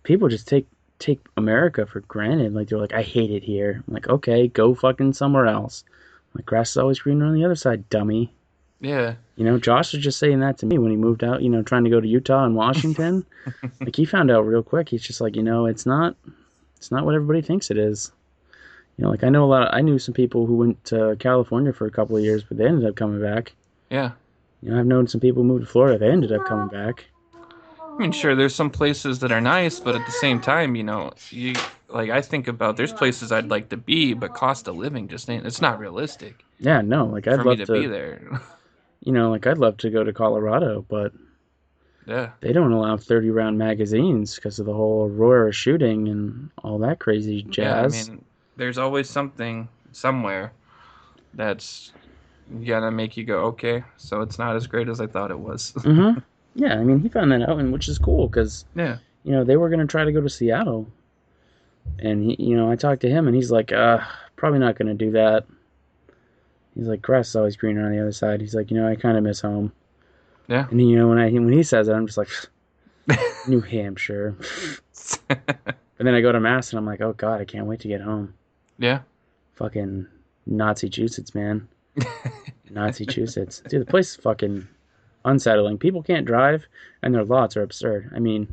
people just take America for granted. Like, they're like, I hate it here. I'm like, okay, go fucking somewhere else. Like, grass is always greener on the other side, dummy. Yeah. Josh was just saying that to me when he moved out, trying to go to Utah and Washington. Like, he found out real quick. He's just like, it's not what everybody thinks it is. Like, I knew some people who went to California for a couple of years, but they ended up coming back. Yeah. I've known some people who moved to Florida. They ended up coming back. I mean, sure, there's some places that are nice, but at the same time, I think about there's places I'd like to be, but cost of living just ain't. It's not realistic Yeah, no, like, I'd for me love to be there. like, I'd love to go to Colorado, but Yeah. they don't allow 30-round magazines because of the whole Aurora shooting and all that crazy jazz. Yeah, I mean, there's always something somewhere that's gonna make you go, okay, so it's not as great as I thought it was. Mm-hmm. Yeah, I mean, he found that out, and which is cool because Yeah. they were gonna try to go to Seattle, and I talked to him, and he's like, probably not gonna do that. He's like, grass is always greener on the other side. He's like, I kind of miss home. Yeah. And when he says it, I'm just like, New Hampshire. And then I go to Mass, and I'm like, oh god, I can't wait to get home. Yeah. Fucking Nazi-chusets, man. Nazi-chusets. Dude, the place is fucking unsettling. People can't drive, and their lots are absurd. I mean,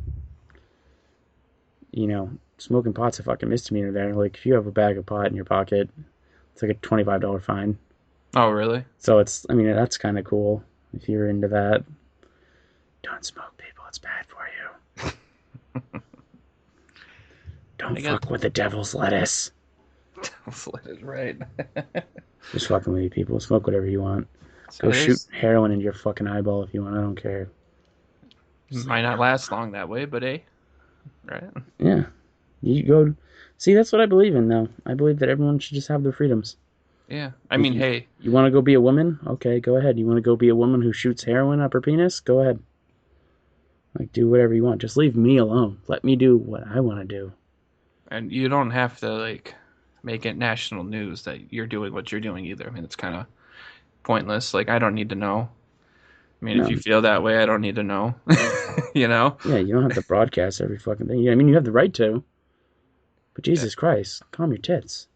smoking pot's a fucking misdemeanor there. Like, if you have a bag of pot in your pocket, it's like a $25 fine. Oh, really? So that's kind of cool if you're into that. Don't smoke, people. It's bad for you. Don't fuck with the devil's lettuce. Devil's lettuce, right? Just fucking with you, people. Smoke whatever you want. Go shoot heroin into your fucking eyeball if you want. I don't care. Might not last long that way, but right? Yeah. You go. See, that's what I believe in, though. I believe that everyone should just have their freedoms. Yeah. I mean, hey. You want to go be a woman? Okay, go ahead. You want to go be a woman who shoots heroin up her penis? Go ahead. Like, do whatever you want. Just leave me alone. Let me do what I want to do. And you don't have to, like, make it national news that you're doing what you're doing either. I mean, it's kind of pointless. Like, I don't need to know. I mean, if you feel that way, I don't need to know. Yeah, you don't have to broadcast every fucking thing. I mean, you have the right to. But Jesus Christ, calm your tits.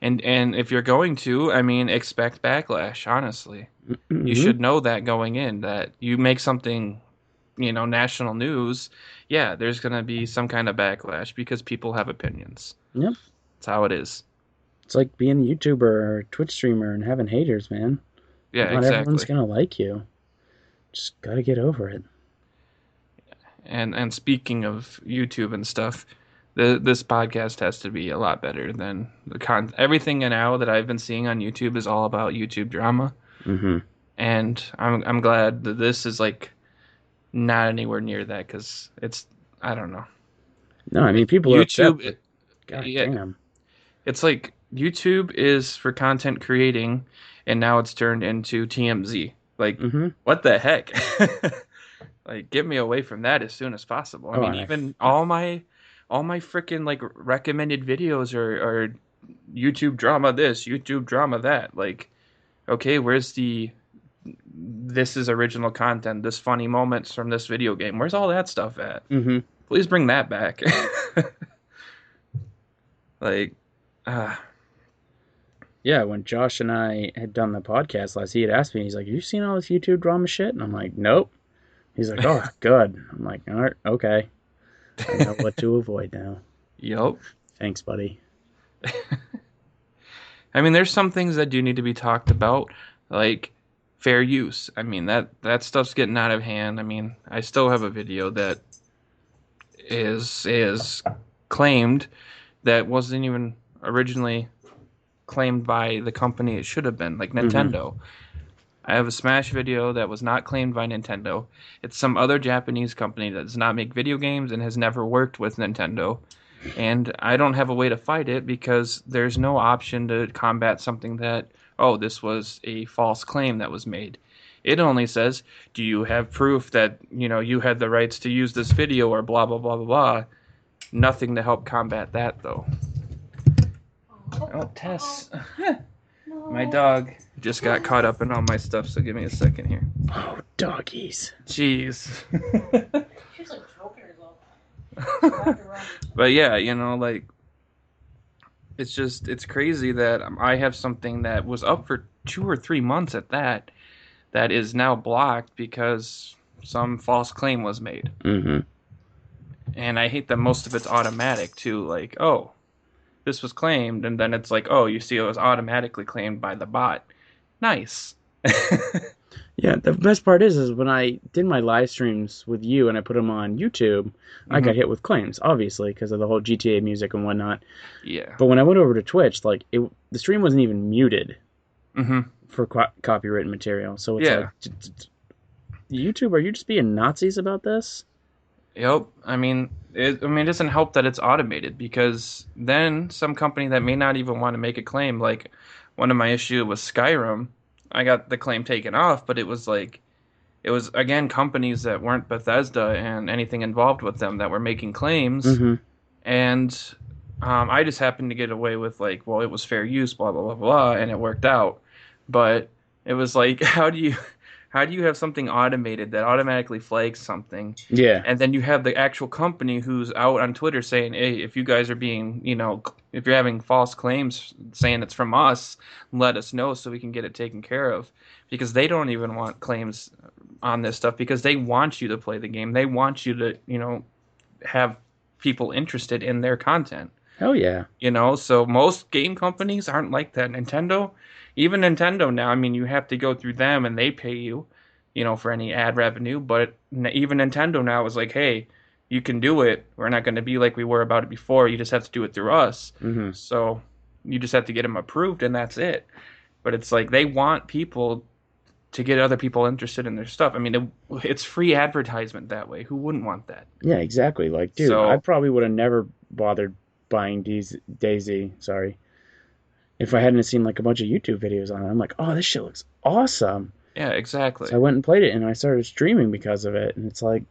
And if you're going to, I mean, expect backlash, honestly. Mm-hmm. You should know that going in, that you make something, national news, yeah, there's going to be some kind of backlash because people have opinions. Yep. That's how it is. It's like being a YouTuber or a Twitch streamer and having haters, man. Yeah, Not exactly. everyone's going to like you. Just got to get over it. And speaking of YouTube and stuff, this podcast has to be a lot better than everything now that I've been seeing on YouTube is all about YouTube drama. Mm-hmm. And I'm glad that this is like not anywhere near that because it's, I don't know. No, I mean, people are upset. God damn. It's like YouTube is for content creating, and now it's turned into TMZ. Like, What the heck? Like, get me away from that as soon as possible. I mean, even all my freaking like recommended videos are YouTube drama this, YouTube drama that. Like, okay, where's this is original content, this funny moments from this video game. Where's all that stuff at? Mm-hmm. Please bring that back. Like, yeah, when Josh and I had done the podcast last, he had asked me, he's like, you seen all this YouTube drama shit? And I'm like, nope. He's like, oh, good. I'm like, all right, okay. I know what to avoid now. Yep. Thanks, buddy. I mean, there's some things that do need to be talked about, like fair use. I mean, that stuff's getting out of hand. I mean, I still have a video that is claimed that wasn't even originally claimed by the company it should have been, like Nintendo. I have a Smash video that was not claimed by Nintendo. It's some other Japanese company that does not make video games and has never worked with Nintendo. And I don't have a way to fight it because there's no option to combat something that, oh, this was a false claim that was made. It only says, do you have proof that, you had the rights to use this video or blah, blah, blah, blah, blah. Nothing to help combat that, though. Oh, Tess. My dog just got caught up in all my stuff, so give me a second here. Oh, doggies. Jeez. She's like choking herself. But yeah, like, it's crazy that I have something that was up for 2 or 3 months at that is now blocked because some false claim was made. And I hate that most of it's automatic too. Like, oh, this was claimed, and then it's like, oh, you see, it was automatically claimed by the bot. Nice. Yeah, the best part is when I did my live streams with you and I put them on YouTube, I got hit with claims, obviously, because of the whole GTA music and whatnot. Yeah. But when I went over to Twitch, like, the stream wasn't even muted for copywritten material. So it's like, YouTube, are you just being Nazis about this? Yep. I mean, it doesn't help that it's automated, because then some company that may not even want to make a claim, like one of my issue was Skyrim, I got the claim taken off, but it was again companies that weren't Bethesda and anything involved with them that were making claims, and I just happened to get away with like, well, it was fair use, blah blah blah blah, and it worked out. But it was like, how do you have something automated that automatically flags something? Yeah. And then you have the actual company who's out on Twitter saying, hey, if you guys are being, if you're having false claims saying it's from us, let us know so we can get it taken care of. Because they don't even want claims on this stuff, because they want you to play the game. They want you to, have people interested in their content. Hell yeah. So most game companies aren't like that. Even Nintendo now, I mean, you have to go through them and they pay you, for any ad revenue. But even Nintendo now is like, hey, you can do it. We're not going to be like we were about it before. You just have to do it through us. So you just have to get them approved, and that's it. But it's like they want people to get other people interested in their stuff. I mean, it's free advertisement that way. Who wouldn't want that? Yeah, exactly. Like, dude, I probably would have never bothered buying Daisy, if I hadn't seen like a bunch of YouTube videos on it. I'm like, oh, this shit looks awesome. Yeah, exactly. So I went and played it, and I started streaming because of it. And it's like,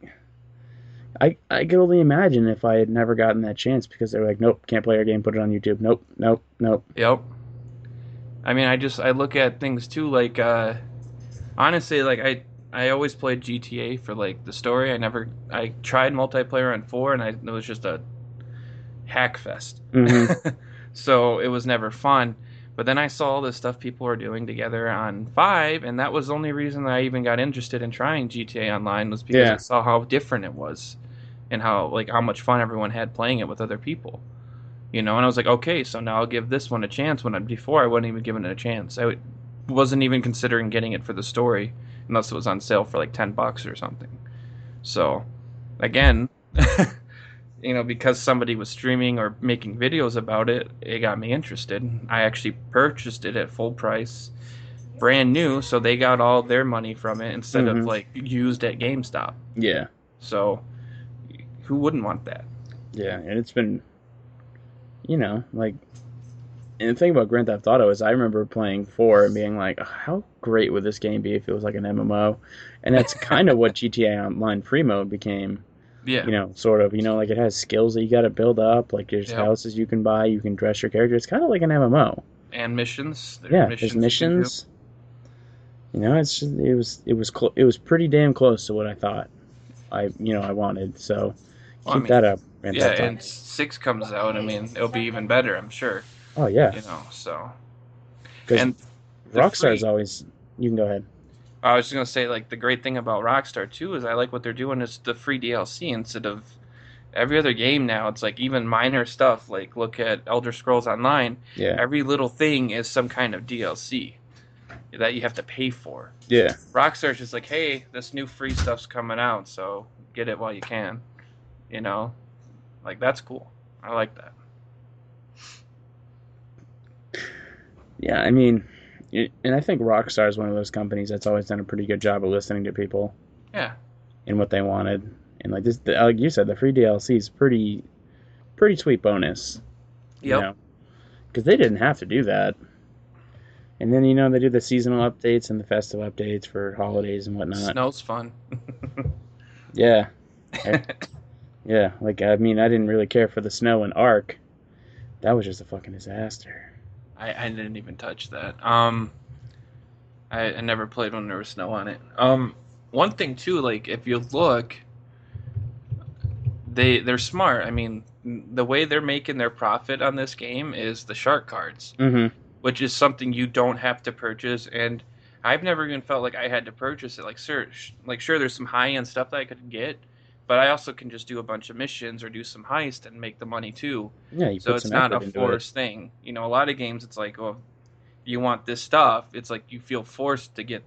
I could only imagine if I had never gotten that chance, because they were like, nope, can't play our game, put it on YouTube. Nope. Yep. I mean, I look at things too, like, honestly, like, I always played GTA for like the story. I tried multiplayer on 4, and it was just a hack fest. So it was never fun. But then I saw all this stuff people were doing together on 5, and that was the only reason that I even got interested in trying GTA Online, was because I saw how different it was, and how much fun everyone had playing it with other people. And I was like, okay, so now I'll give this one a chance, when before I wasn't even giving it a chance. I wasn't even considering getting it for the story unless it was on sale for like $10 or something. So again, because somebody was streaming or making videos about it, it got me interested. I actually purchased it at full price, brand new, so they got all their money from it instead of like used at GameStop. Yeah. So who wouldn't want that? Yeah, and it's been, like, and the thing about Grand Theft Auto is I remember playing 4 and being like, oh, how great would this game be if it was like an MMO? And that's kind of what GTA Online free mode became. Yeah. Sort of. Like, it has skills that you got to build up. Like, there's houses you can buy. You can dress your character. It's kind of like an MMO. And missions. There's missions. It's just, it was pretty damn close to what I thought I wanted. So keep that up. And 6 comes out. I mean, it'll be even better, I'm sure. Oh yeah. So. And Rockstar's always. You can go ahead. I was just going to say, like, the great thing about Rockstar, too, is I like what they're doing is the free DLC instead of, Every other game now, it's like even minor stuff. Like look at Elder Scrolls Online. Yeah. Every little thing is some kind of DLC that you have to pay for. Yeah. Rockstar's just like, hey, this new free stuff's coming out, so get it while you can. You know, like that's cool. I like that. Yeah, I mean, and I think Rockstar is one of those companies that's always done a pretty good job of listening to people. Yeah. And what they wanted. And like this, like you said, the free DLC is pretty sweet bonus. Yep. Because they didn't have to do that. And then they do the seasonal updates and the festive updates for holidays and whatnot. Snow's fun. Yeah. Yeah. Like I mean, I didn't really care for the snow in Ark. That was just a fucking disaster. I didn't even touch that. I never played when there was snow on it. One thing too, like if you look, they're smart. I mean, the way they're making their profit on this game is the shark cards, which is something you don't have to purchase. And I've never even felt like I had to purchase it. Like, sure, there's some high end stuff that I could get, but I also can just do a bunch of missions or do some heist and make the money too. Yeah, So it's not a forced thing. A lot of games it's like, oh, you want this stuff. It's like you feel forced to get,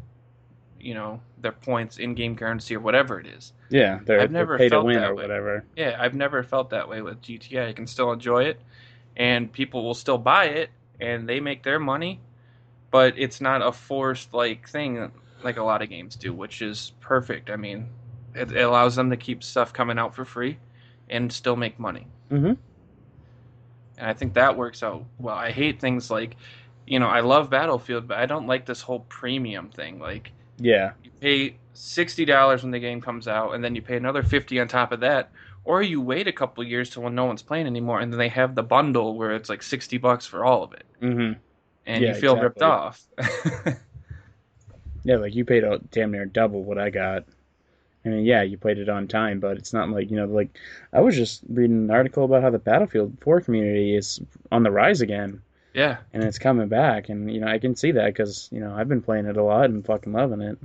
their points, in-game currency or whatever it is. Yeah, they're pay to win or way. whatever. Yeah, I've never felt that way with GTA. I can still enjoy it, and people will still buy it, and they make their money, but it's not a forced thing like a lot of games do, which is perfect. I mean, it allows them to keep stuff coming out for free and still make money. And I think that works out well. I hate things like, I love Battlefield, but I don't like this whole premium thing. Like, yeah, you pay $60 when the game comes out, and then you pay another $50 on top of that, or you wait a couple years till when no one's playing anymore, and then they have the bundle where it's like $60 for all of it, and you feel ripped off. Yeah, like you paid damn near double what I got. I mean, yeah, you played it on time, but it's not like like I was just reading an article about how the Battlefield 4 community is on the rise again. Yeah. And it's coming back, and I can see that because I've been playing it a lot and fucking loving it.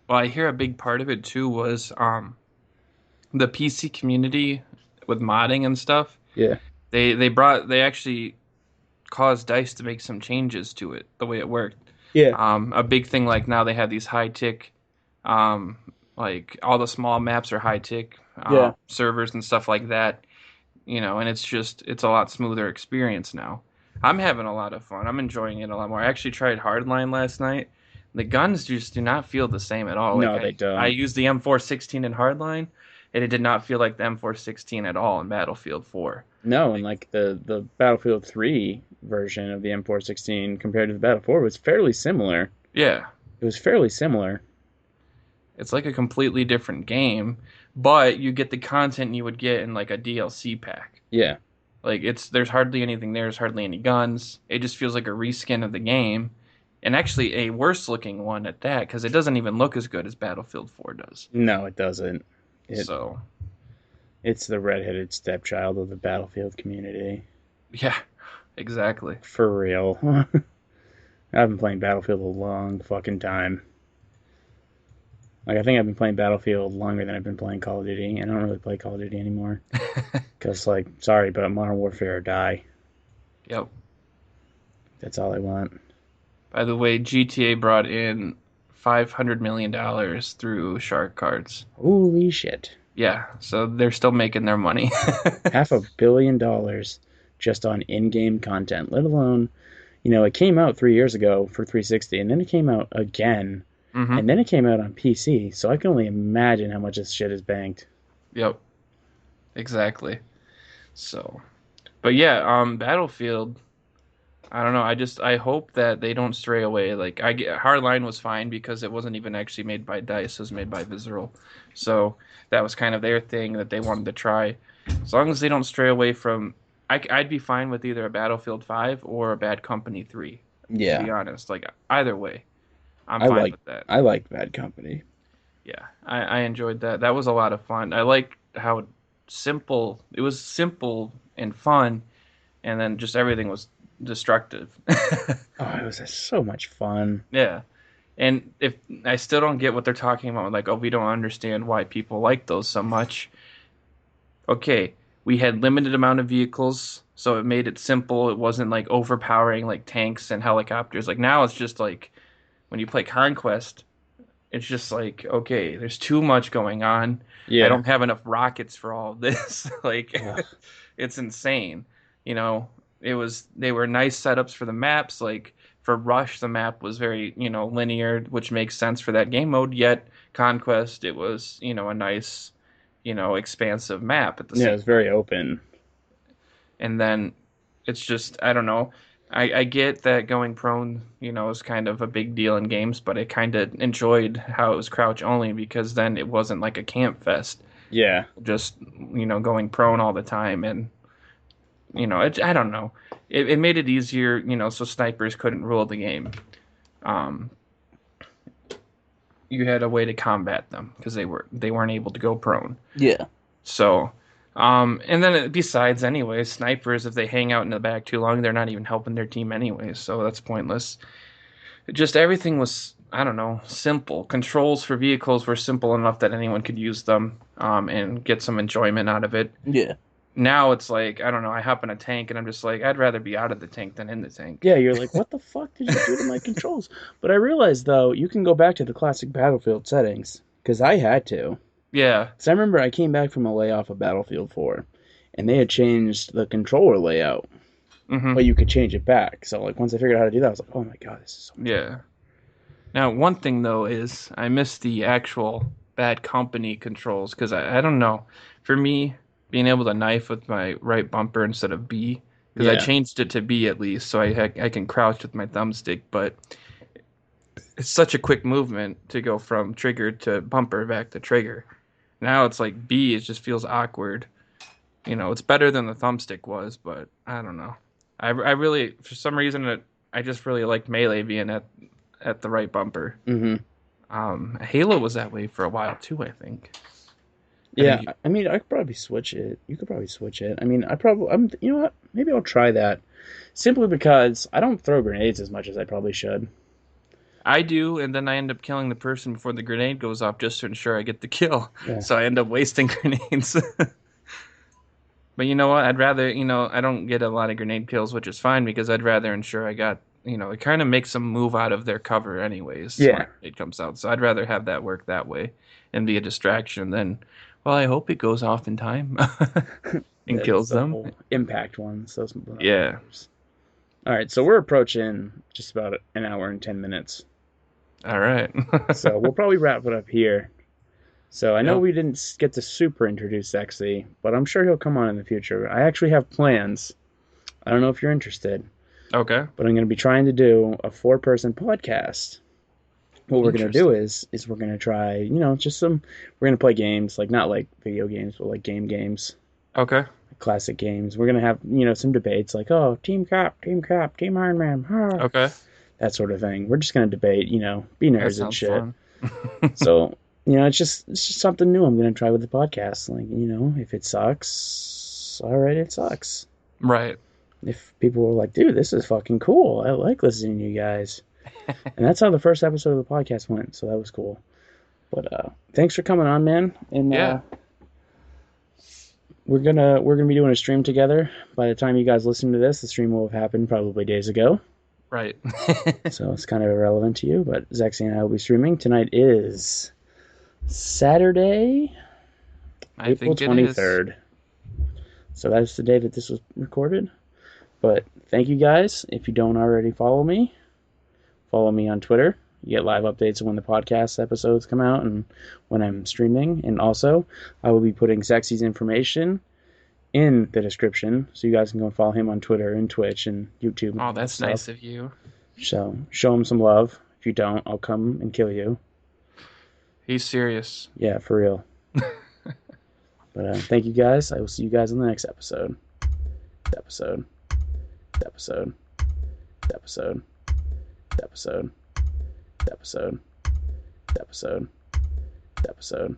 Well, I hear a big part of it too was the PC community with modding and stuff. Yeah. They actually caused DICE to make some changes to it, the way it worked. Yeah. A big thing like now they have these high tick, like all the small maps are high tick servers and stuff like that. And it's a lot smoother experience now. I'm having a lot of fun. I'm enjoying it a lot more. I actually tried Hardline last night. The guns just do not feel the same at all. No, they don't. I used the M416 in Hardline, and it did not feel like the M416 at all in Battlefield 4. No, and like the Battlefield 3 version of the M416 compared to the Battlefield 4 was fairly similar. Yeah. It was fairly similar. It's like a completely different game, but you get the content you would get in like a DLC pack. Yeah. Like there's hardly anything there. There's hardly any guns. It just feels like a reskin of the game, and actually a worse looking one at that, because it doesn't even look as good as Battlefield 4 does. No, it doesn't. It's the redheaded stepchild of the Battlefield community. Yeah, exactly. For real. I've been playing Battlefield a long fucking time. Like, I think I've been playing Battlefield longer than I've been playing Call of Duty, and I don't really play Call of Duty anymore. Because, sorry, but Modern Warfare or die. Yep. That's all I want. By the way, GTA brought in $500 million through shark cards. Holy shit. Yeah, so they're still making their money. $500 million just on in-game content, let alone, it came out 3 years ago for 360, and then it came out again. And then it came out on PC, so I can only imagine how much this shit is banked. Yep. Exactly. So, but yeah, Battlefield, I don't know, I hope that they don't stray away. Like, Hardline was fine because it wasn't even actually made by DICE, it was made by Visceral. So, that was kind of their thing that they wanted to try. As long as they don't stray away from, I'd be fine with either a Battlefield 5 or a Bad Company 3. Yeah. To be honest, either way. I'm fine with that. I liked Bad Company. Yeah, I enjoyed that. That was a lot of fun. I liked how simple it was, simple and fun, and then just everything was destructive. Oh, it was so much fun. Yeah, and if I still don't get what they're talking about, like, oh, we don't understand why people like those so much. okay, we had limited amount of vehicles, so it made it simple. It wasn't like overpowering like tanks and helicopters. Like now it's just like when you play Conquest, it's just like, okay, there's too much going on. I Yeah. don't have enough rockets for all of this. Like Ugh. it's insane. You know, they were nice setups for the maps. Like for Rush, the map was very, linear, which makes sense for that game mode. Yet Conquest, it was, a nice, expansive map at the Yeah, same. it's very open. And then it's just, I don't know. I get that going prone, is kind of a big deal in games, but I kind of enjoyed how it was crouch only because then it wasn't like a camp fest, Yeah. just, going prone all the time. And, I don't know. It made it easier, so snipers couldn't rule the game. Um, you had a way to combat them because they weren't able to go prone. Yeah. So, and then besides, anyway, snipers, if they hang out in the back too long, they're not even helping their team anyway, so that's pointless. Just everything was, I don't know, simple. Controls for vehicles were simple enough that anyone could use them, and get some enjoyment out of it. Yeah. Now it's like, I don't know, I hop in a tank and I'm just like, I'd rather be out of the tank than in the tank. Yeah, you're like, what the fuck did you do to my controls? But I realized, though, you can go back to the classic Battlefield settings, because I had to. Yeah. So I remember I came back from a layoff of Battlefield 4, and they had changed the controller layout, Mm-hmm. but you could change it back. So, like, once I figured out how to do that, I was like, oh my god, this is so much Yeah. Now, one thing though is I miss the actual Bad Company controls because I don't know. For me, being able to knife with my right bumper instead of B, because I Yeah. changed it to B at least, so I can crouch with my thumbstick. But it's such a quick movement to go from trigger to bumper back to trigger. Now it's like B, it just feels awkward. It's better than the thumbstick was, but I don't know. I really, for some reason, I just really liked melee being at the right bumper. Halo was that way for a while too, I think. Yeah, think I mean, I could probably switch it. You could probably switch it. I mean, you know what? Maybe I'll try that. Simply because I don't throw grenades as much as I probably should. I do, and then I end up killing the person before the grenade goes off just to ensure I get the kill. Yeah. So I end up wasting grenades. But you know what? I'd rather, I don't get a lot of grenade kills, which is fine because I'd rather ensure I got, it kind of makes them move out of their cover anyways. Yeah. When it comes out. So I'd rather have that work that way and be a distraction than, well, I hope it goes off in time and kills The them. whole impact ones. Those. Yeah. All right, so we're approaching just about an hour and 10 minutes. All right. So we'll probably wrap it up here. So I know Yep. we didn't get to super introduce Zexy, but I'm sure he'll come on in the future. I actually have plans. I don't know if you're interested, Okay. but I'm going to be trying to do a 4-person podcast. What we're going to do is we're going to try, just we're going to play games, like not like video games, but like games, Okay. classic games. We're going to have, some debates like, oh, Team Cap, Team Iron Man, Okay. that sort of thing. We're just going to debate, be That nerds and sounds shit. fun. So, it's just something new I'm going to try with the podcast. Like, if it sucks, all right, it sucks. Right. If people were like, dude, this is fucking cool. I like listening to you guys. And that's how the first episode of the podcast went. So that was cool. But thanks for coming on, man. And Yeah. we're gonna be doing a stream together. By the time you guys listen to this, the stream will have happened probably days ago. Right. So it's kind of irrelevant to you. But Zexy and I will be streaming. Tonight is Saturday, I April think it is. 23rd. So that's the day that this was recorded. But thank you guys. If you don't already follow me on Twitter. You get live updates when the podcast episodes come out and when I'm streaming. And also, I will be putting Zexy's information in the description so you guys can go follow him on Twitter and Twitch and YouTube. Oh, and that's stuff. nice of you. So show him some love. If you don't, I'll come and kill you. He's serious. Yeah, for real. But thank you guys. I will see you guys in the next episode. Episode. Episode. Episode. Episode. Episode. Episode. Episode.